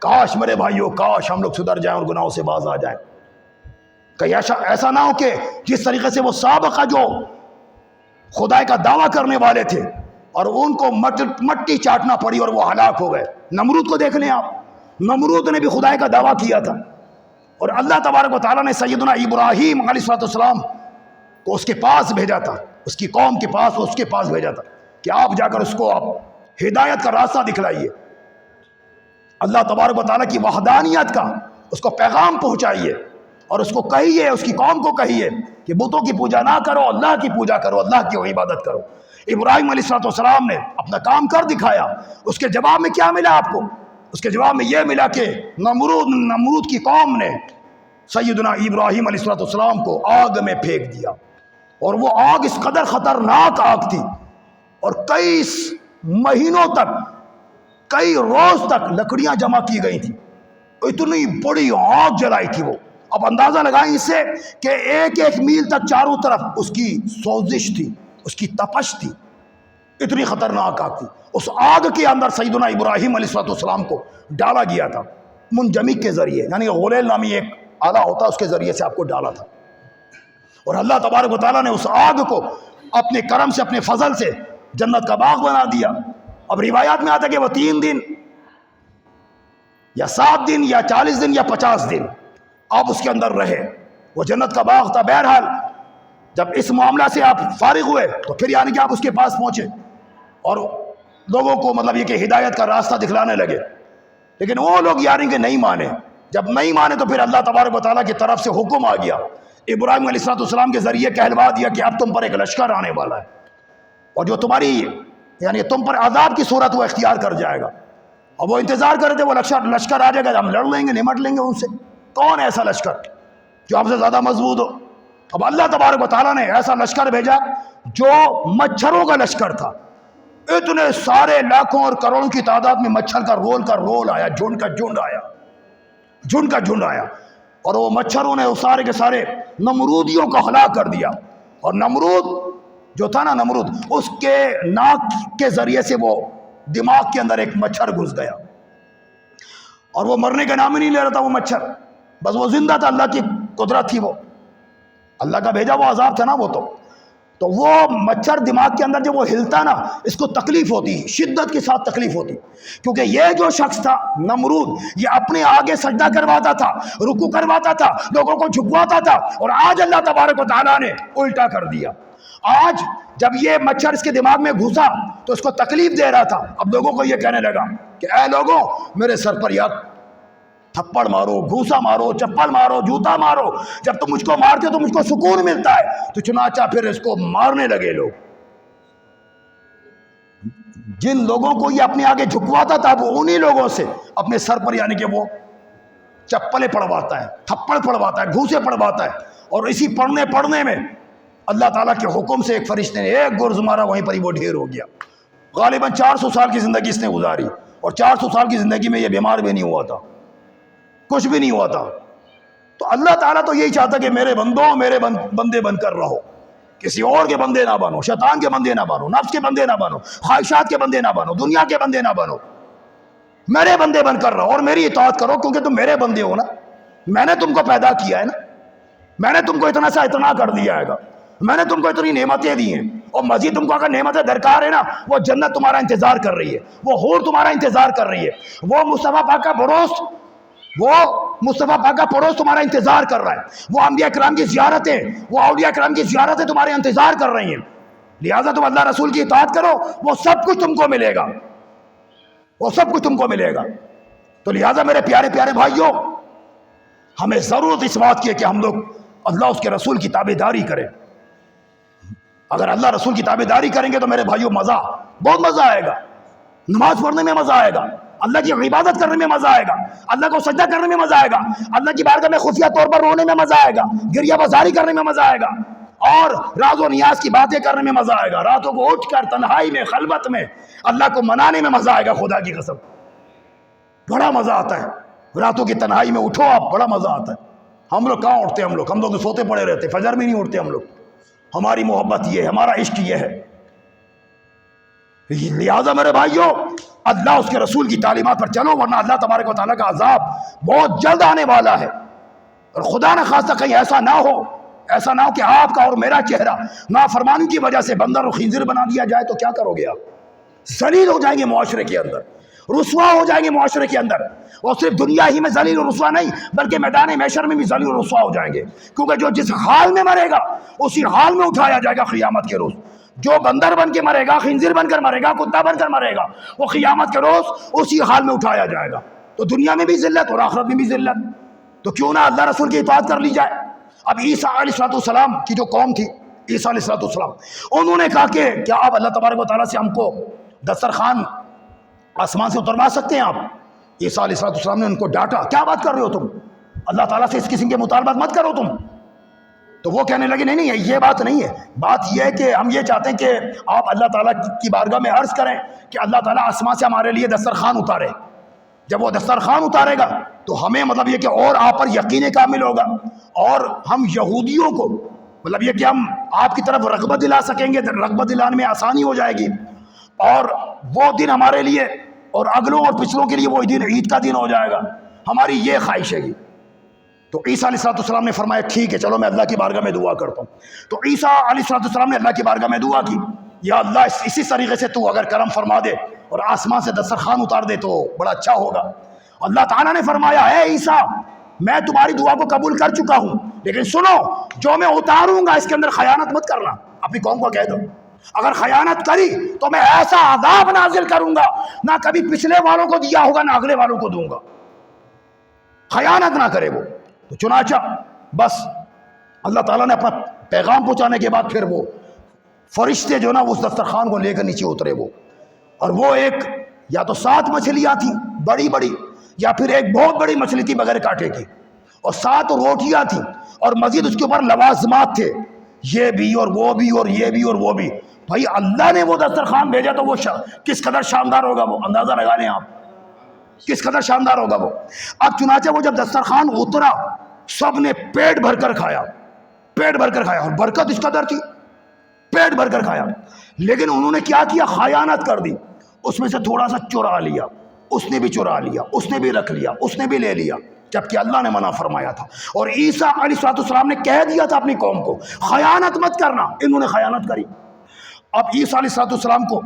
کاش میرے بھائیوں، کاش ہم لوگ سدھر جائیں اور گناہوں سے باز آ جائیں. کہیں ایسا نہ ہو کہ جس طریقے سے وہ سابقہ جو خدا کا دعویٰ کرنے والے تھے اور ان کو مٹی چاٹنا پڑی اور وہ ہلاک ہو گئے. نمرود کو دیکھ لیں آپ، نمرود نے بھی خدا کا دعویٰ کیا تھا اور اللہ تبارک و تعالیٰ نے سیدنا ابراہیم علیہ السلام کو اس کے پاس بھیجا تھا، اس کی قوم کے پاس، اس کے پاس بھیجا تھا کہ آپ جا کر اس کو آپ ہدایت کا راستہ دکھلائیے، اللہ تبارک و تعالیٰ کی وحدانیت کا اس کو پیغام پہنچائیے اور اس کو کہیے، اس کی قوم کو کہیے کہ بتوں کی پوجا نہ کرو، اللہ کی پوجا کرو، اللہ کی عبادت کرو. ابراہیم علیہ السلام نے اپنا کام کر دکھایا. اس کے جواب میں کیا ملا آپ کو؟ اس کے جواب میں یہ ملا کہ نمرود کی قوم نے سیدنا ابراہیم علیہ السلام کو آگ میں پھینک دیا اور وہ آگ اس قدر خطرناک آگ تھی اور کئی مہینوں تک، کئی روز تک لکڑیاں جمع کی گئی تھیں. اتنی بڑی آگ جلائی تھی وہ. اب اندازہ لگائیں اس سے کہ 1 میل تک چاروں طرف اس کی سوزش تھی، اس کی تپش تھی، اتنی خطرناک آگ تھی. اس آگ کے اندر سیدنا ابراہیم علیہ السلام کو ڈالا گیا تھا منجمک کے ذریعے، یعنی غلیل نامی ایک آلہ ہوتا، اس کے ذریعے سے آپ کو ڈالا تھا. اور اللہ تبارک و تعالیٰ نے اس آگ کو اپنے کرم سے، اپنے فضل سے جنت کا باغ بنا دیا. اب روایات میں آتا ہے کہ وہ 3 دن یا 7 دن یا 40 دن یا 50 دن آپ اس کے اندر رہے. وہ جنت کا باغ تھا. بہرحال جب اس معاملہ سے آپ فارغ ہوئے تو پھر یعنی کہ آپ اس کے پاس پہنچے اور لوگوں کو مطلب یہ کہ ہدایت کا راستہ دکھلانے لگے، لیکن وہ لوگ یعنی کہ نہیں مانے۔ جب نہیں مانے تو پھر اللہ تبارک و تعالیٰ کی طرف سے حکم آ گیا، ابراہیم علیہ السلام کے ذریعے کہلوا دیا کہ اب تم پر ایک لشکر آنے والا ہے، اور جو تمہاری یعنی تم پر عذاب کی صورت وہ اختیار کر جائے گا۔ اور وہ انتظار کر رہے تھے وہ لشکر آ جائے گا، ہم لڑ لیں گے، نمٹ لیں گے ان سے۔ کون ایسا لشکر جو ہم سے زیادہ مضبوط ہو؟ اب اللہ تبارک و تعالیٰ نے ایسا لشکر بھیجا جو مچھروں کا لشکر تھا۔ اتنے سارے لاکھوں اور کروڑوں کی تعداد میں مچھر کا رول آیا، جھنڈ کا جھنڈ آیا، اور وہ مچھروں نے سارے کے سارے نمرودیوں کو ہلاک کر دیا۔ اور نمرود جو تھا نا، نمرود، اس کے ناک کے ذریعے سے وہ دماغ کے اندر ایک مچھر گھس گیا، اور وہ مرنے کا نام ہی نہیں لے رہا تھا وہ مچھر، بس وہ زندہ تھا، اللہ کی قدرت تھی، وہ اللہ کا بھیجا وہ عذاب تھا نا وہ۔ تو وہ مچھر دماغ کے اندر جب وہ ہلتا نا، اس کو تکلیف ہوتی، شدت کے ساتھ تکلیف ہوتی، کیونکہ یہ جو شخص تھا نمرود، یہ اپنے آگے سجدہ کرواتا تھا، رکوع کرواتا تھا، لوگوں کو جھکواتا تھا، اور آج اللہ تبارک و تعالیٰ نے الٹا کر دیا۔ آج جب یہ مچھر اس کے دماغ میں گھسا تو اس کو تکلیف دے رہا تھا، اب لوگوں کو یہ کہنے لگا کہ اے لوگوں، میرے سر پر یاد تھپڑ مارو، گھوسا مارو، چپل مارو، جوتا مارو، جب تم مجھ کو مارتے ہو تو مجھ کو سکون ملتا ہے۔ تو چنانچہ پھر اس کو مارنے لگے لوگ۔ جن لوگوں کو یہ اپنے آگے جھکواتا تھا وہ انہی لوگوں سے اپنے سر پر یعنی کہ وہ چپلیں پڑواتا ہے، تھپڑ پڑواتا ہے، گھوسے پڑواتا ہے، اور اسی پڑھنے میں اللہ تعالیٰ کے حکم سے ایک فرشتے نے ایک گرز مارا، وہیں پر ہی وہ ڈھیر ہو گیا۔ غالباً 400 سال کی زندگی اس نے گزاری، اور 400 سال کی زندگی میں یہ بیمار بھی نہیں ہوا تھا، کچھ بھی نہیں ہوا تھا۔ تو اللہ تعالیٰ تو یہی چاہتا کہ میرے بندوں، میرے بندے بن کر رہو، کسی اور کے بندے نہ بنو، شیطان کے بندے نہ بنو، نفس کے بندے نہ بنو، خواہشات کے بندے نہ بنو، دنیا کے بندے نہ بنو، میرے بندے بن کر رہو اور میری اطاعت کرو، کیونکہ تم میرے بندے ہو نا، میں نے تم کو پیدا کیا ہے نا، میں نے تم کو اتنا سا اتنا کر دیا ہے گا، میں نے تم کو اتنی نعمتیں دی ہیں، اور مزید تم کو اگر نعمتیں درکار ہے نا، وہ جنت تمہارا انتظار کر رہی ہے، وہ حور تمہارا انتظار کر رہی ہے، وہ مصطفیٰ پاک کا پڑوس تمہارا انتظار کر رہا ہے، وہ انبیاء کرام کی زیارتیں، وہ اولیاء کرام کی زیارتیں تمہارے انتظار کر رہی ہیں۔ لہٰذا تم اللہ رسول کی اطاعت کرو، وہ سب کچھ تم کو ملے گا، وہ سب کچھ تم کو ملے گا۔ تو لہٰذا میرے پیارے پیارے بھائیوں، ہمیں ضرورت اس بات کی ہے کہ ہم لوگ اللہ اس کے رسول کی تابعداری کریں۔ اگر اللہ رسول کی تابعداری کریں گے تو میرے بھائیوں بہت مزہ آئے گا، نماز پڑھنے میں مزہ آئے گا، اللہ کی عبادت کرنے میں مزہ آئے گا، اللہ کو سجدہ کرنے میں مزہ آئے گا، اللہ کی بارگاہ میں خفیہ طور پر رونے میں مزہ آئے گا، گریہ بازاری کرنے میں مزہ آئے گا، اور راز و نیاز کی باتیں کرنے میں مزہ آئے گا، راتوں کو اٹھ کر تنہائی میں خلوت میں اللہ کو منانے میں مزہ آئے گا۔ خدا کی قسم بڑا مزہ آتا ہے، راتوں کی تنہائی میں اٹھو آپ، بڑا مزہ آتا ہے۔ ہم لوگ کہاں اٹھتے ہیں؟ ہم لوگ تو سوتے پڑے رہتے، فجر میں نہیں اٹھتے ہم لوگ۔ ہماری محبت یہ ہے، ہمارا عشق یہ ہے۔ لہٰذا میرے بھائیوں، اللہ اس کے رسول کی تعلیمات پر چلو، ورنہ اللہ تبارک و تعالیٰ کا عذاب بہت جلد آنے والا ہے۔ اور خدا نہ خواستہ کہیں ایسا نہ ہو کہ آپ کا اور میرا چہرہ نافرمانی کی وجہ سے بندر و خنزیر بنا دیا جائے، تو کیا کرو گے آپ؟ ذلیل ہو جائیں گے معاشرے کے اندر، رسوا ہو جائیں گے معاشرے کے اندر، اور صرف دنیا ہی میں ذلیل و رسوا نہیں بلکہ میدان محشر میں بھی ذلیل و رسوا ہو جائیں گے، کیونکہ جو جس حال میں مرے گا اسی حال میں اٹھایا جائے گا قیامت کے روز۔ جو بندر بن کے مرے گا، خنزیر بن کر مرے گا، کتا بن کر مرے گا، وہ قیامت کے روز اسی حال میں اٹھایا جائے گا۔ تو دنیا میں بھی ذلت اور آخرت میں بھی ذلت، تو کیوں نہ اللہ رسول کی اطاعت کر لی جائے۔ اب عیسیٰ علیہ السلام کی جو قوم تھی، عیسیٰ علیہ السلام، انہوں نے کہا کہ کیا آپ اللہ تبارک و تعالیٰ سے ہم کو دسترخوان آسمان سے اتروا سکتے ہیں آپ؟ عیسیٰ علیہ السلام نے ان کو ڈانٹا، کیا بات کر رہے ہو تم؟ اللہ تعالیٰ سے اس قسم کے مطالبات مت کرو تم۔ تو وہ کہنے لگے نہیں یہ بات نہیں ہے، بات یہ ہے کہ ہم یہ چاہتے ہیں کہ آپ اللہ تعالیٰ کی بارگاہ میں عرض کریں کہ اللہ تعالیٰ آسمان سے ہمارے لیے دسترخوان اتارے۔ جب وہ دسترخوان اتارے گا تو ہمیں مطلب یہ کہ اور آپ پر یقین کامل ہوگا، اور ہم یہودیوں کو مطلب یہ کہ ہم آپ کی طرف رغبت دلا سکیں گے، رغبت دلانے میں آسانی ہو جائے گی، اور وہ دن ہمارے لیے اور اگلوں اور پچھلوں کے لیے وہ دن عید کا دن ہو جائے گا، ہماری یہ خواہش ہے۔ تو عیسیٰ علیہ السلام نے فرمایا ٹھیک ہے، چلو میں اللہ کی بارگاہ میں دعا کرتا ہوں۔ تو عیسیٰ علیہ السلام نے اللہ کی بارگاہ میں دعا کی، یا اللہ اسی طریقے سے تو اگر کرم فرما دے اور آسمان سے دسترخوان اتار دے تو بڑا اچھا ہوگا۔ اللہ تعالیٰ نے فرمایا اے عیسیٰ، میں تمہاری دعا کو قبول کر چکا ہوں، لیکن سنو، جو میں اتاروں گا اس کے اندر خیانت مت کرنا، اپنی قوم کو کہہ دو اگر خیانت کری تو میں ایسا عذاب نازل کروں گا نہ کبھی پچھلے والوں کو دیا ہوگا نہ اگلے والوں کو دوں گا. خیانت نہ کرے وہ. تو چنانچہ بس اللہ تعالیٰ نے اپنا پیغام پہنچانے کے بعد پھر وہ فرشتے جو نا اس دسترخوان کو لے کر نیچے اترے وہ. اور وہ ایک یا تو 7 مچھلیاں تھیں بڑی بڑی، یا پھر ایک بہت بڑی مچھلی تھی بغیر کانٹے کی، اور 7 روٹیاں تھیں، اور مزید اس کے اوپر لوازمات تھے، یہ بھی اور وہ بھی اور یہ بھی اور وہ بھی. بھائی اللہ نے وہ دسترخوان بھیجا تو وہ کس قدر شاندار ہوگا، وہ اندازہ لگا لیں آپ کس قدر شاندار ہوگا وہ. اب چنانچہ وہ جب دسترخوان اترا سب نے پیٹ بھر کر کھایا، پیٹ بھر کر کھایا، اور برکت اس قدر تھی پیٹ بھر کر کھایا. لیکن انہوں نے کیا کیا؟ خیانت کر دی. اس میں سے تھوڑا سا چرا لیا، اس نے بھی چرا لیا، اس نے بھی رکھ لیا، اس نے بھی لے لیا، جبکہ اللہ نے منع فرمایا تھا. اور عیسیٰ علیہ السلام نے کہہ دیا تھا اپنی قوم کو خیانت مت کرنا، انہوں نے خیانت کری. اب عیسیٰ علیہ السلام کو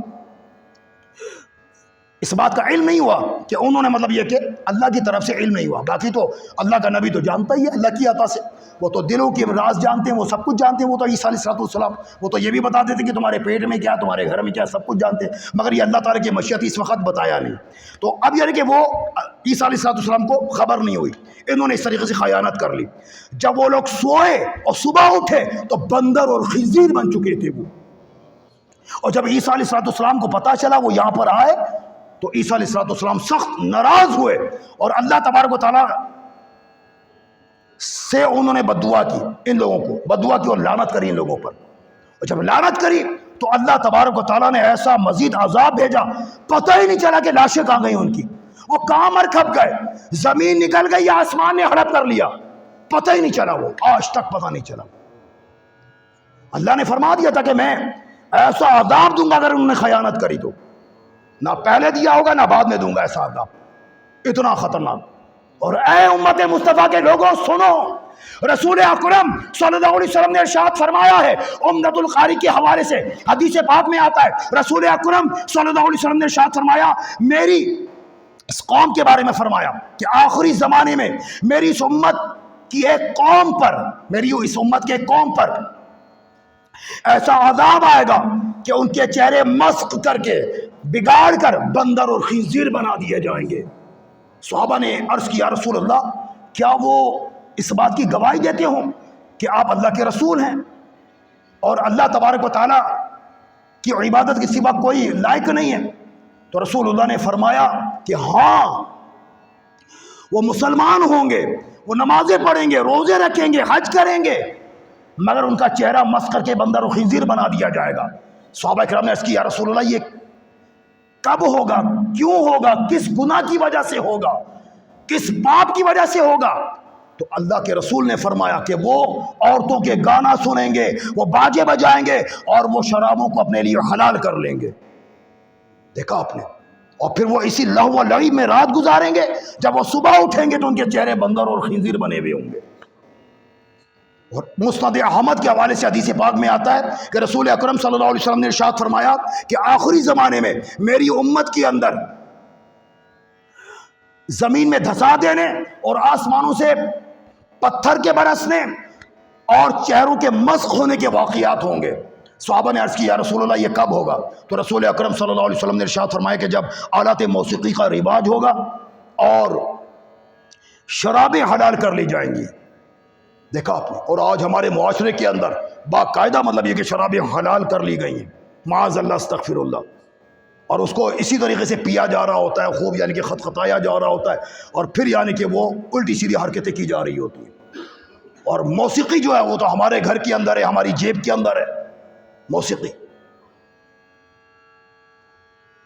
اس بات کا علم نہیں ہوا کہ انہوں نے مطلب یہ کہ اللہ کی طرف سے علم نہیں ہوا. باقی تو اللہ کا نبی تو جانتا ہی ہے اللہ کی عطا سے، وہ تو دلوں کے راز جانتے ہیں، وہ سب کچھ جانتے ہیں. وہ تو عیسیٰ علیہ السلام وہ تو یہ بھی بتا دیتے کہ تمہارے پیٹ میں کیا، تمہارے گھر میں کیا، سب کچھ جانتے ہیں. مگر یہ اللہ تعالیٰ کی مشیت اس وقت بتایا نہیں. تو اب یعنی کہ وہ عیسیٰ علیہ السلام کو خبر نہیں ہوئی، انہوں نے اس طریقے سے خیانت کر لی. جب وہ لوگ سوئے اور صبح اٹھے تو بندر اور خنزیر بن چکے تھے وہ. اور جب عیسیٰ علیہ السلام کو پتہ چلا وہ یہاں پر آئے تو عیسیٰ علیہ السلام سخت ناراض ہوئے، اور اللہ تبارک و تعالیٰ سے انہوں نے بددعا کی، ان لوگوں کو بددعا کی اور لعنت کری ان لوگوں پر. اور جب لعنت کری تو اللہ تبارک و تعالیٰ نے ایسا مزید عذاب بھیجا، پتہ ہی نہیں چلا کہ لاشیں کہاں گئی ان کی، وہ کہاں مر کھپ گئے، زمین نکل گئی یا آسمان نے ہڑپ کر لیا، پتہ ہی نہیں چلا، وہ آج تک پتہ نہیں چلا. اللہ نے فرما دیا تھا کہ میں ایسا عذاب دوں گا اگر انہوں نے خیانت کری تو، نہ پہلے دیا ہوگا نہ بعد میں دوں گا ایسا عذاب، اتنا خطرناک. اور اے امت مصطفیٰ کے لوگوں سنو، رسول اکرم صلی اللہ علیہ وسلم نے ارشاد فرمایا ہے، عمدۃ القاری کے حوالے سے حدیث پاک میں آتا ہے، رسول اکرم صلی اللہ علیہ وسلم نے ارشاد فرمایا، میری اس قوم کے بارے میں فرمایا کہ آخری زمانے میں میری اس امت کی ایک قوم پر، میری اس امت کے قوم پر ایسا عذاب آئے گا کہ ان کے چہرے مسخ کر کے بگاڑ کر بندر اور خنزیر بنا دیے جائیں گے. صحابہ نے عرض کیا رسول اللہ کیا وہ اس بات کی گواہی دیتے ہوں کہ آپ اللہ کے رسول ہیں اور اللہ تبارک و تعالیٰ کی عبادت کے سوا کوئی لائق نہیں ہے؟ تو رسول اللہ نے فرمایا کہ ہاں، وہ مسلمان ہوں گے، وہ نمازیں پڑھیں گے، روزے رکھیں گے، حج کریں گے، مگر ان کا چہرہ مسخ کر کے بندر و خنزیر بنا دیا جائے گا. صحابہ کرام نے عرض کی یا رسول اللہ یہ کب ہوگا، کیوں ہوگا، کس گناہ کی وجہ سے ہوگا، کس پاپ کی وجہ سے ہوگا؟ تو اللہ کے رسول نے فرمایا کہ وہ عورتوں کے گانا سنیں گے، وہ باجے بجائیں گے، اور وہ شرابوں کو اپنے لیے حلال کر لیں گے. دیکھا آپ نے؟ اور پھر وہ اسی لہو و لعب میں رات گزاریں گے، جب وہ صبح اٹھیں گے تو ان کے چہرے بندر اور خنزیر بنے ہوئے ہوں گے. اور مسند احمد کے حوالے سے حدیث پاک میں آتا ہے کہ رسول اکرم صلی اللہ علیہ وسلم نے ارشاد فرمایا کہ آخری زمانے میں میری امت کے اندر زمین میں دھسا دینے اور آسمانوں سے پتھر کے برسنے اور چہروں کے مسخ ہونے کے واقعات ہوں گے. صحابہ نے عرض کی یا رسول اللہ یہ کب ہوگا؟ تو رسول اکرم صلی اللہ علیہ وسلم نے ارشاد فرمایا کہ جب آلات موسیقی کا رواج ہوگا اور شرابیں حلال کر لی جائیں گی. دیکھا آپ نے؟ اور آج ہمارے معاشرے کے اندر باقاعدہ مطلب یہ کہ شرابیں حلال کر لی گئی ہیں، معاذ اللہ استغفر اللہ، اور اس کو اسی طریقے سے پیا جا رہا ہوتا ہے، خوب یعنی کہ خطخطایا جا رہا ہوتا ہے، اور پھر یعنی کہ وہ الٹی سیدھی حرکتیں کی جا رہی ہوتی ہیں. اور موسیقی جو ہے وہ تو ہمارے گھر کے اندر ہے، ہماری جیب کے اندر ہے موسیقی.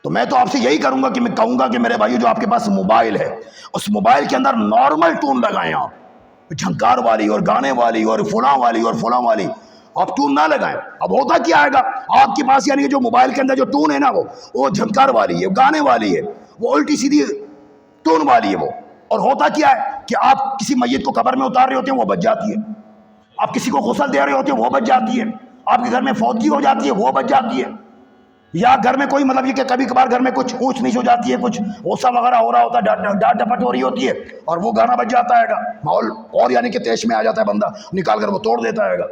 تو میں تو آپ سے یہی کروں گا کہ میں کہوں گا کہ میرے بھائیو جو آپ کے پاس موبائل ہے اس موبائل کے اندر نارمل ٹون لگائیں، آپ جھنکار والی اور گانے والی اور فلاں والی اور فلاں والی آپ ٹون نہ لگائیں. اب ہوتا کیا آئے گا آپ کے پاس یعنی کہ جو موبائل کے اندر جو ٹون ہے نا وہ جھنکار والی ہے، گانے والی ہے، وہ الٹی سیدھی ٹون والی ہے وہ. اور ہوتا کیا ہے کہ آپ کسی میت کو قبر میں اتار رہے ہوتے ہیں وہ بچ جاتی ہے، آپ کسی کو غسل دے رہے ہوتے ہیں وہ بچ جاتی ہے، آپ کے گھر میں فوتگی ہو جاتی ہے وہ بچ جاتی ہے، یا گھر میں کوئی مطلب یہ کہ کبھی کبھار گھر میں کچھ اونچ نیچ ہو جاتی ہے، کچھ غصہ وغیرہ ہو رہا ہوتا ہے، ڈانٹ ڈپٹ ہو رہی ہوتی ہے اور وہ گانا بج جاتا ہے گا، ماحول اور یعنی کہ تیش میں آ جاتا ہے، بندہ نکال کر وہ توڑ دیتا ہے گا.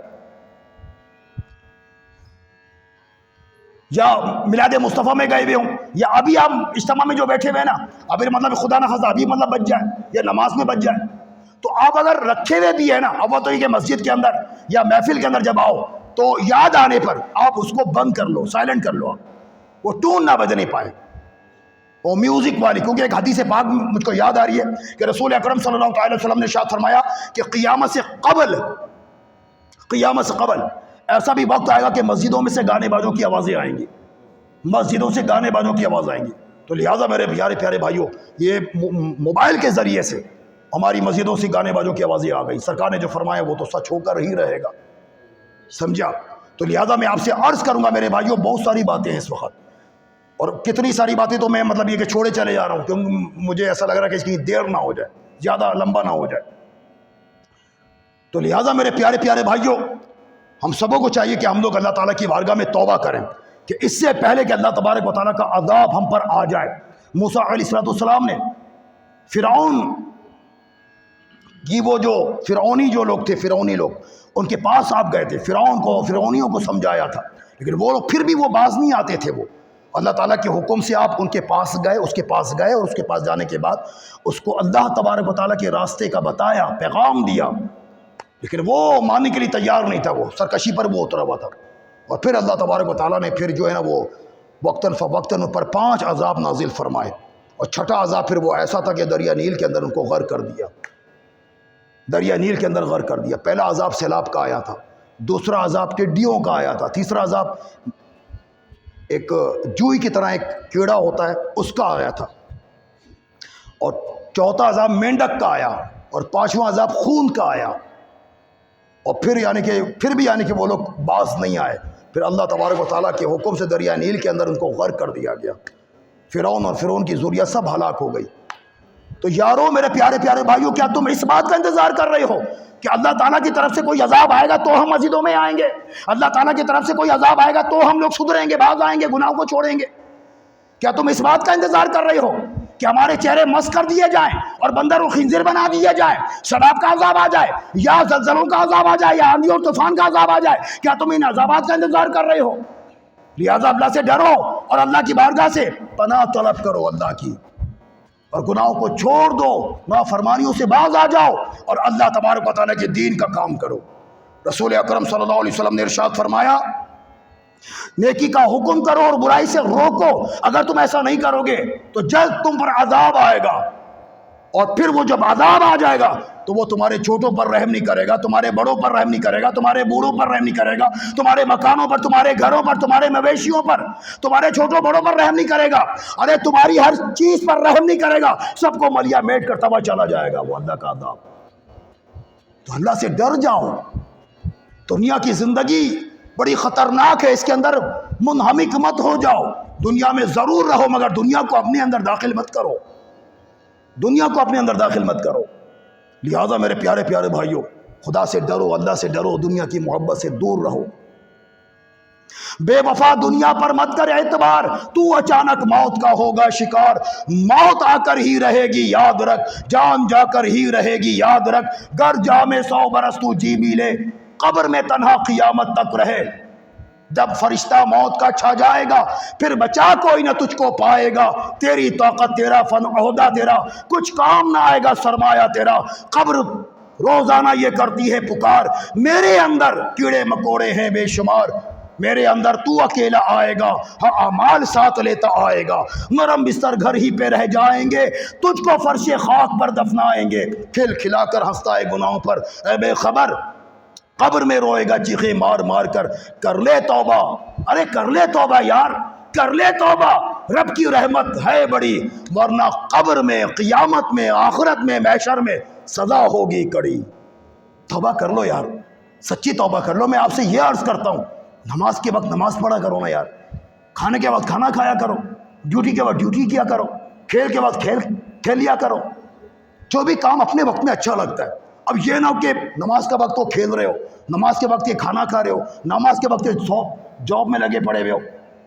یا میلاد مصطفیٰ میں گئے ہوئے ہوں، یا ابھی ہم اجتماع میں جو بیٹھے ہوئے ہیں نا، ابھی مطلب خدا نہ خواستہ ابھی مطلب بچ جائے یا نماز میں بچ جائے، تو آپ اگر رکھے ہوئے بھی ہے نا، اب وہ تو یہ کہ مسجد کے اندر یا محفل کے اندر جب آؤ تو یاد آنے پر آپ اس کو بند کر لو، سائلنٹ کر لو، آپ وہ ٹون نہ بجنے پائے، وہ میوزک والی، کیونکہ ایک حدیث پاک مجھ کو یاد آ رہی ہے کہ رسول اکرم صلی اللہ علیہ وسلم نے ارشاد فرمایا کہ قیامت سے قبل ایسا بھی وقت آئے گا کہ مسجدوں میں سے گانے بازوں کی آوازیں آئیں گی، مسجدوں سے گانے بازوں کی آواز آئیں گی۔ تو لہٰذا میرے پیارے بھائیوں، یہ موبائل کے ذریعے سے ہماری مسجدوں سے گانے بازوں کی آوازیں آ گئی، سرکار نے جو فرمایا وہ تو سچ ہو کر ہی رہے گا، سمجھا؟ تو لہٰذا میں آپ سے عرض کروں گا میرے بھائیوں، بہت ساری باتیں ہیں اس وقت، اور کتنی ساری باتیں تو میں مطلب یہ کہ چھوڑے چلے جا رہا ہوں، کیونکہ مجھے ایسا لگ رہا ہے کہ اس کی دیر نہ ہو جائے، زیادہ لمبا نہ ہو جائے۔ تو لہٰذا میرے پیارے بھائیوں، ہم سبوں کو چاہیے کہ ہم لوگ اللہ تعالیٰ کی بارگاہ میں توبہ کریں کہ اس سے پہلے کہ اللہ تبارک و تعالیٰ کا عذاب ہم پر آ جائے۔ موسیٰ علیہ السلام نے فرعون کی وہ جو فرعونی جو لوگ تھے، فرعونی لوگ، ان کے پاس آپ گئے تھے، فرعونیوں کو سمجھایا تھا، لیکن وہ لوگ پھر بھی وہ باز نہیں آتے تھے۔ وہ اللہ تعالیٰ کے حکم سے آپ ان کے پاس گئے، اس کے پاس گئے، اور اس کے پاس جانے کے بعد اس کو اللہ تبارک و تعالیٰ کے راستے کا بتایا، پیغام دیا، لیکن وہ ماننے کے لیے تیار نہیں تھا، وہ سرکشی پر وہ اترا ہوا تھا۔ اور پھر اللہ تبارک و تعالیٰ نے پھر جو ہے نا وہ وقتاً فوقتاً پر 5 عذاب نازل فرمائے، اور چھٹا عذاب پھر وہ ایسا تھا کہ دریا نیل کے اندر ان کو غرق کر دیا، دریا نیل کے اندر غرق کر دیا۔ پہلا عذاب سیلاب کا آیا تھا، دوسرا عذاب ٹڈیوں کا آیا تھا، تیسرا عذاب ایک جوئی کی طرح ایک کیڑا ہوتا ہے اس کا آیا تھا، اور چوتھا عذاب مینڈک کا آیا، اور 5واں عذاب خون کا آیا۔ اور پھر بھی وہ لوگ باز نہیں آئے، پھر اللہ تبارک و تعالیٰ کے حکم سے دریا نیل کے اندر ان کو غرق کر دیا گیا، فرعون اور فرعون کی ذریہ سب ہلاک ہو گئی۔ تو یارو میرے پیارے بھائیوں، کیا تم اس بات کا انتظار کر رہے ہو کہ اللہ تعالیٰ کی طرف سے کوئی عذاب آئے گا تو ہم مسجدوں میں آئیں گے؟ اللہ تعالیٰ کی طرف سے کوئی عذاب آئے گا تو ہم لوگ سدھریں گے، باز آئیں گے، گناہوں کو چھوڑیں گے؟ کیا تم اس بات کا انتظار کر رہے ہو کہ ہمارے چہرے مسخ کر دیے جائیں اور بندر و خنزیر بنا دیے جائیں، شراب کا عذاب آ جائے، یا زلزلوں کا عذاب آ جائے، یا آندھی اور طوفان کا عذاب آ جائے؟ کیا تم ان عذابات کا انتظار کر رہے ہو؟ لہٰذا اللہ سے ڈرو اور اللہ کی بارگاہ سے پناہ طلب کرو اللہ کی، اور گناہوں کو چھوڑ دو، نافرمانیوں سے باز آ جاؤ، اور اللہ تبارک و تعالیٰ کے دین کا کام کرو۔ رسول اکرم صلی اللہ علیہ وسلم نے ارشاد فرمایا، نیکی کا حکم کرو اور برائی سے روکو، اگر تم ایسا نہیں کرو گے تو جلد تم پر عذاب آئے گا، اور پھر وہ جب عذاب آ جائے گا تو وہ تمہارے چھوٹوں پر رحم نہیں کرے گا، تمہارے بڑوں پر رحم نہیں کرے گا، تمہارے بوڑھوں پر رحم نہیں کرے گا، تمہارے مکانوں پر، تمہارے گھروں پر، تمہارے مویشیوں پر، تمہارے چھوٹوں بڑوں پر رحم نہیں کرے گا، ارے تمہاری ہر چیز پر رحم نہیں کرے گا، سب کو ملیا میٹ کرتا ہوا چلا جائے گا وہ اللہ کا عذاب۔ تو اللہ سے ڈر جاؤ، دنیا کی زندگی بڑی خطرناک ہے، اس کے اندر منہمک مت ہو جاؤ، دنیا میں ضرور رہو مگر دنیا کو اپنے اندر داخل مت کرو، دنیا کو اپنے اندر داخل مت کرو۔ لہٰذا میرے پیارے بھائیوں، خدا سے ڈرو، اللہ سے ڈرو، دنیا کی محبت سے دور رہو، بے وفا دنیا پر مت کر اعتبار، تو اچانک موت کا ہوگا شکار، موت آ کر ہی رہے گی یاد رکھ، جان جا کر ہی رہے گی یاد رکھ، گر جا میں 100 برس تو جی بھی لے، قبر میں تنہا قیامت تک رہے، جب فرشتہ موت کا چھا جائے گا پھر بچا کوئی نہ تجھ کو پائے گا، تیری طاقت تیرا فن عہدہ تیرا، کچھ کام نہ آئے گا سرمایہ تیرا، قبر روزانہ یہ کرتی ہے پکار، میرے اندر کیڑے مکوڑے ہیں بے شمار، میرے اندر تو اکیلا آئے گا، ہاں اعمال ساتھ لیتا آئے گا، نرم بستر گھر ہی پہ رہ جائیں گے، تجھ کو فرش خاک پر دفنائیں گے، کھل کھلا کر ہنستا ہے گناہوں پر اے بے خبر، قبر میں روئے گا چیخیں مار مار کر لے توبہ، ارے کر لے توبہ یار، کر لے توبہ، رب کی رحمت ہے بڑی، ورنہ قبر میں، قیامت میں، آخرت میں، محشر میں سزا ہوگی کڑی۔ توبہ کر لو یار، سچی توبہ کر لو۔ میں آپ سے یہ عرض کرتا ہوں، نماز کے وقت نماز پڑھا کرو نا یار، کھانے کے وقت کھانا کھایا کرو، ڈیوٹی کے وقت ڈیوٹی کیا کرو، کھیل کے وقت کھیل لیا کرو، جو بھی کام اپنے وقت میں اچھا لگتا ہے۔ اب یہ نہ ہو کہ نماز کا وقت تو کھیل رہے ہو، نماز کے وقت یہ کھانا کھا رہے ہو، نماز کے وقت جاب میں لگے پڑے ہوئے ہو،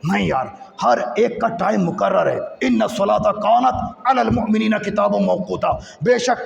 نہیں یار، ہر ایک کا ٹائم مقرر ہے۔ ان الصلاۃ کانت علی المؤمنین کتابا موقوتا، بے شک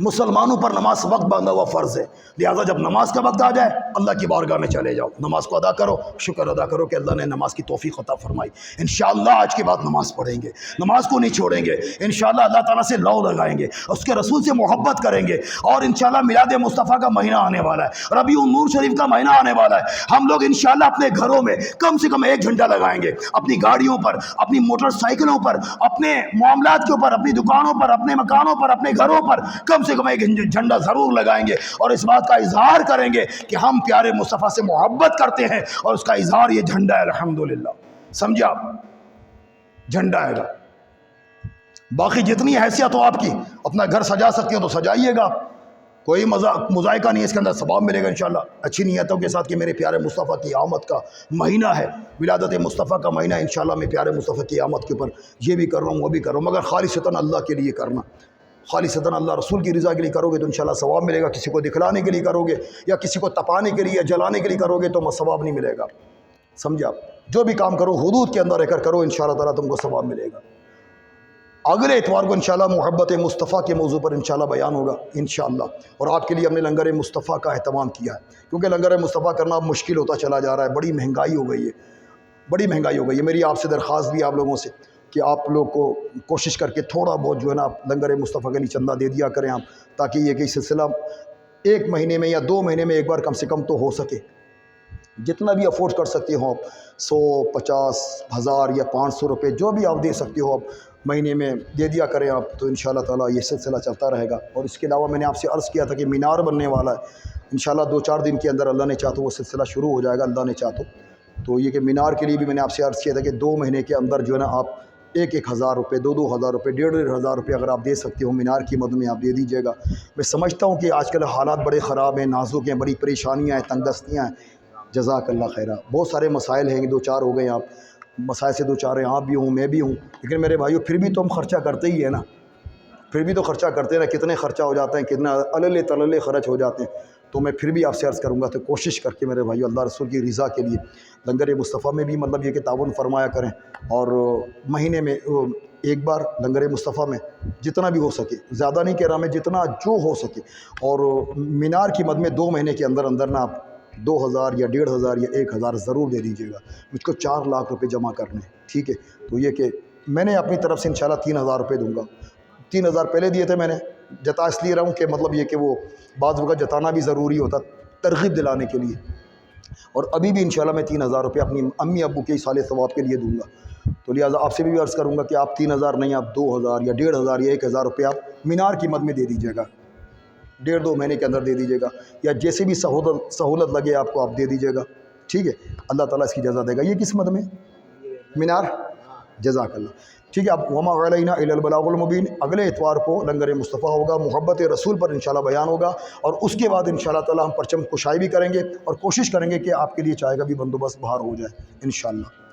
مسلمانوں پر نماز وقت باندھا ہوا فرض ہے، لہٰذا جب نماز کا وقت آ جائے اللہ کی بارگاہ میں چلے جاؤ، نماز کو ادا کرو، شکر ادا کرو کہ اللہ نے نماز کی توفیق عطا فرمائی۔ انشاءاللہ آج کے بعد نماز پڑھیں گے، نماز کو نہیں چھوڑیں گے، انشاءاللہ اللہ تعالیٰ سے لو لگائیں گے، اس کے رسول سے محبت کریں گے، اور انشاءاللہ میلاد مصطفیٰ کا مہینہ آنے والا ہے، ربیع النور شریف کا مہینہ آنے والا ہے، ہم لوگ انشاءاللہ اپنے گھروں میں کم سے کم 1 گھنٹہ لگائیں گے، اپنی گاڑیوں پر، اپنی موٹر سائیکلوں پر، اپنے معاملات کے اوپر، اپنی دکانوں پر، اپنے مکانوں پر، اپنے گھروں پر کم سے کم 1 جھنڈا ضرور لگائیں گے، اور اس بات کا اظہار کریں گے کہ ہم پیارے مصطفیٰ سے محبت کرتے ہیں، اور اس کا اظہار یہ جھنڈا ہے، الحمدللہ، سمجھے آپ، جھنڈا ہے گا۔ باقی جتنی حیثیت ہو آپ کی، اپنا گھر سجا سکتے ہو تو سجائیے گا، کوئی مذائقہ نہیں ہے، اس کے اندر ثواب ملے گا انشاءاللہ، اچھی نیتوں کے ساتھ کہ میرے پیارے مصطفیٰ کی آمد کا مہینہ ہے، ولادت مصطفیٰ کا مہینہ، انشاءاللہ میں پیارے مصطفیٰ کی آمد کے اوپر یہ بھی کر رہا ہوں وہ بھی کر رہا ہوں، مگر خالصتاً اللہ کے لیے کرنا، خالصتاً اللہ رسول کی رضا کے لیے کرو گے تو انشاءاللہ ثواب ملے گا، کسی کو دکھلانے کے لیے کرو گے یا کسی کو تپانے کے لیے یا جلانے کے لیے کرو گے تو ثواب نہیں ملے گا، سمجھے آپ، جو بھی کام کرو حدود کے اندر رہ کر کرو، انشاءاللہ تعالیٰ تم کو ثواب ملے گا۔ اگلے اتوار کو انشاءاللہ محبت مصطفیٰ کے موضوع پر انشاءاللہ بیان ہوگا انشاءاللہ، اور آپ کے لیے ہم نے لنگر مصطفیٰ کا اہتمام کیا ہے، کیونکہ لنگر مصطفیٰ کرنا اب مشکل ہوتا چلا جا رہا ہے، بڑی مہنگائی ہو گئی ہے، بڑی مہنگائی ہو گئی ہے۔ میری آپ سے درخواست بھی آپ لوگوں سے کہ آپ لوگ کو کوشش کر کے تھوڑا بہت جو ہے نا لنگر مصطفیٰ کے لیے چندہ دے دیا کریں آپ، تاکہ یہ کہ سلسلہ 1 مہینے میں یا 2 مہینے میں ایک بار کم سے کم تو ہو سکے، جتنا بھی افورڈ کر سکتے ہو آپ، 100، 50، 1000 یا 500 روپے جو بھی آپ دے سکتے ہو آپ مہینے میں دے دیا کریں آپ، تو انشاءاللہ تعالیٰ یہ سلسلہ چلتا رہے گا۔ اور اس کے علاوہ میں نے آپ سے عرض کیا تھا کہ مینار بننے والا ہے، انشاءاللہ 2-4 دن کے اندر اللہ نے چاہا تو وہ سلسلہ شروع ہو جائے گا، اللہ نے چاہا تو یہ کہ مینار کے لیے بھی میں نے آپ سے عرض کیا تھا کہ 2 مہینے کے اندر جو ہے نا آپ 1,000 روپے، 2,000 روپے، 1,500 روپے اگر آپ دے سکتے ہو مینار کی مد میں آپ دے دیجیے گا۔ میں سمجھتا ہوں کہ آج کل حالات بڑے خراب ہیں، نازک ہیں، بڑی پریشانیاں ہیں، تنگ دستیاں ہیں، جزاک اللہ خیرہ، بہت سارے مسائل ہیں، 2-4 ہو گئے آپ مسائل سے 2-4 ہیں، آپ بھی ہوں میں بھی ہوں، لیکن میرے بھائیو پھر بھی تو ہم خرچہ کرتے ہی ہیں نا، پھر بھی تو خرچہ کرتے ہیں نا، کتنے خرچہ ہو جاتے ہیں، کتنا اللے تللے خرچ ہو جاتے ہیں، تو میں پھر بھی آپ سے عرض کروں گا تو کوشش کر کے میرے بھائیو اللہ رسول کی رضا کے لیے لنگر مصطفیٰ میں بھی مطلب یہ کہ تعاون فرمایا کریں، اور مہینے میں 1 بار لنگر مصطفیٰ میں جتنا بھی ہو سکے، زیادہ نہیں کہہ رہا میں، جتنا جو ہو سکے، اور مینار کی مد میں 2 مہینے کے اندر اندر نا آپ 2,000 یا 1,500 یا 1,000 ضرور دے دیجیے گا، مجھ کو 4 لاکھ روپے جمع کرنے ہیں، ٹھیک ہے، تو یہ کہ میں نے اپنی طرف سے انشاءاللہ 3,000 روپے دوں گا، 3,000 پہلے دیے تھے میں نے، جتا اس لیے رہا ہوں کہ مطلب یہ کہ وہ بعض وقت جتانا بھی ضروری ہوتا ترغیب دلانے کے لیے، اور ابھی بھی انشاءاللہ میں 3,000 روپے اپنی امی ابو کے اصالِ ثواب کے لیے دوں گا، تو لہٰذا آپ سے بھی عرض کروں گا کہ آپ 3,000 نہیں، آپ 2,000 یا 1,500 یا 1,000 روپے آپ مینار کی مد میں دے دیجیے گا، 1.5-2 مہینے کے اندر دے دیجیے گا، یا جیسے بھی سہولت لگے آپ کو آپ دے دیجیے گا، ٹھیک ہے، اللہ تعالیٰ اس کی جزا دے گا۔ یہ کس مد میں؟ مینار، جزاک اللہ، ٹھیک ہے۔ اب وما علینا الا البلاغ المبین، اگلے اتوار کو لنگر مصطفیٰ ہوگا، محبت رسول پر انشاءاللہ بیان ہوگا، اور اس کے بعد انشاءاللہ تعالیٰ ہم پرچم کشائی بھی کریں گے، اور کوشش کریں گے کہ آپ کے لیے چائے کا بھی بندوبست باہر ہو جائے انشاءاللہ۔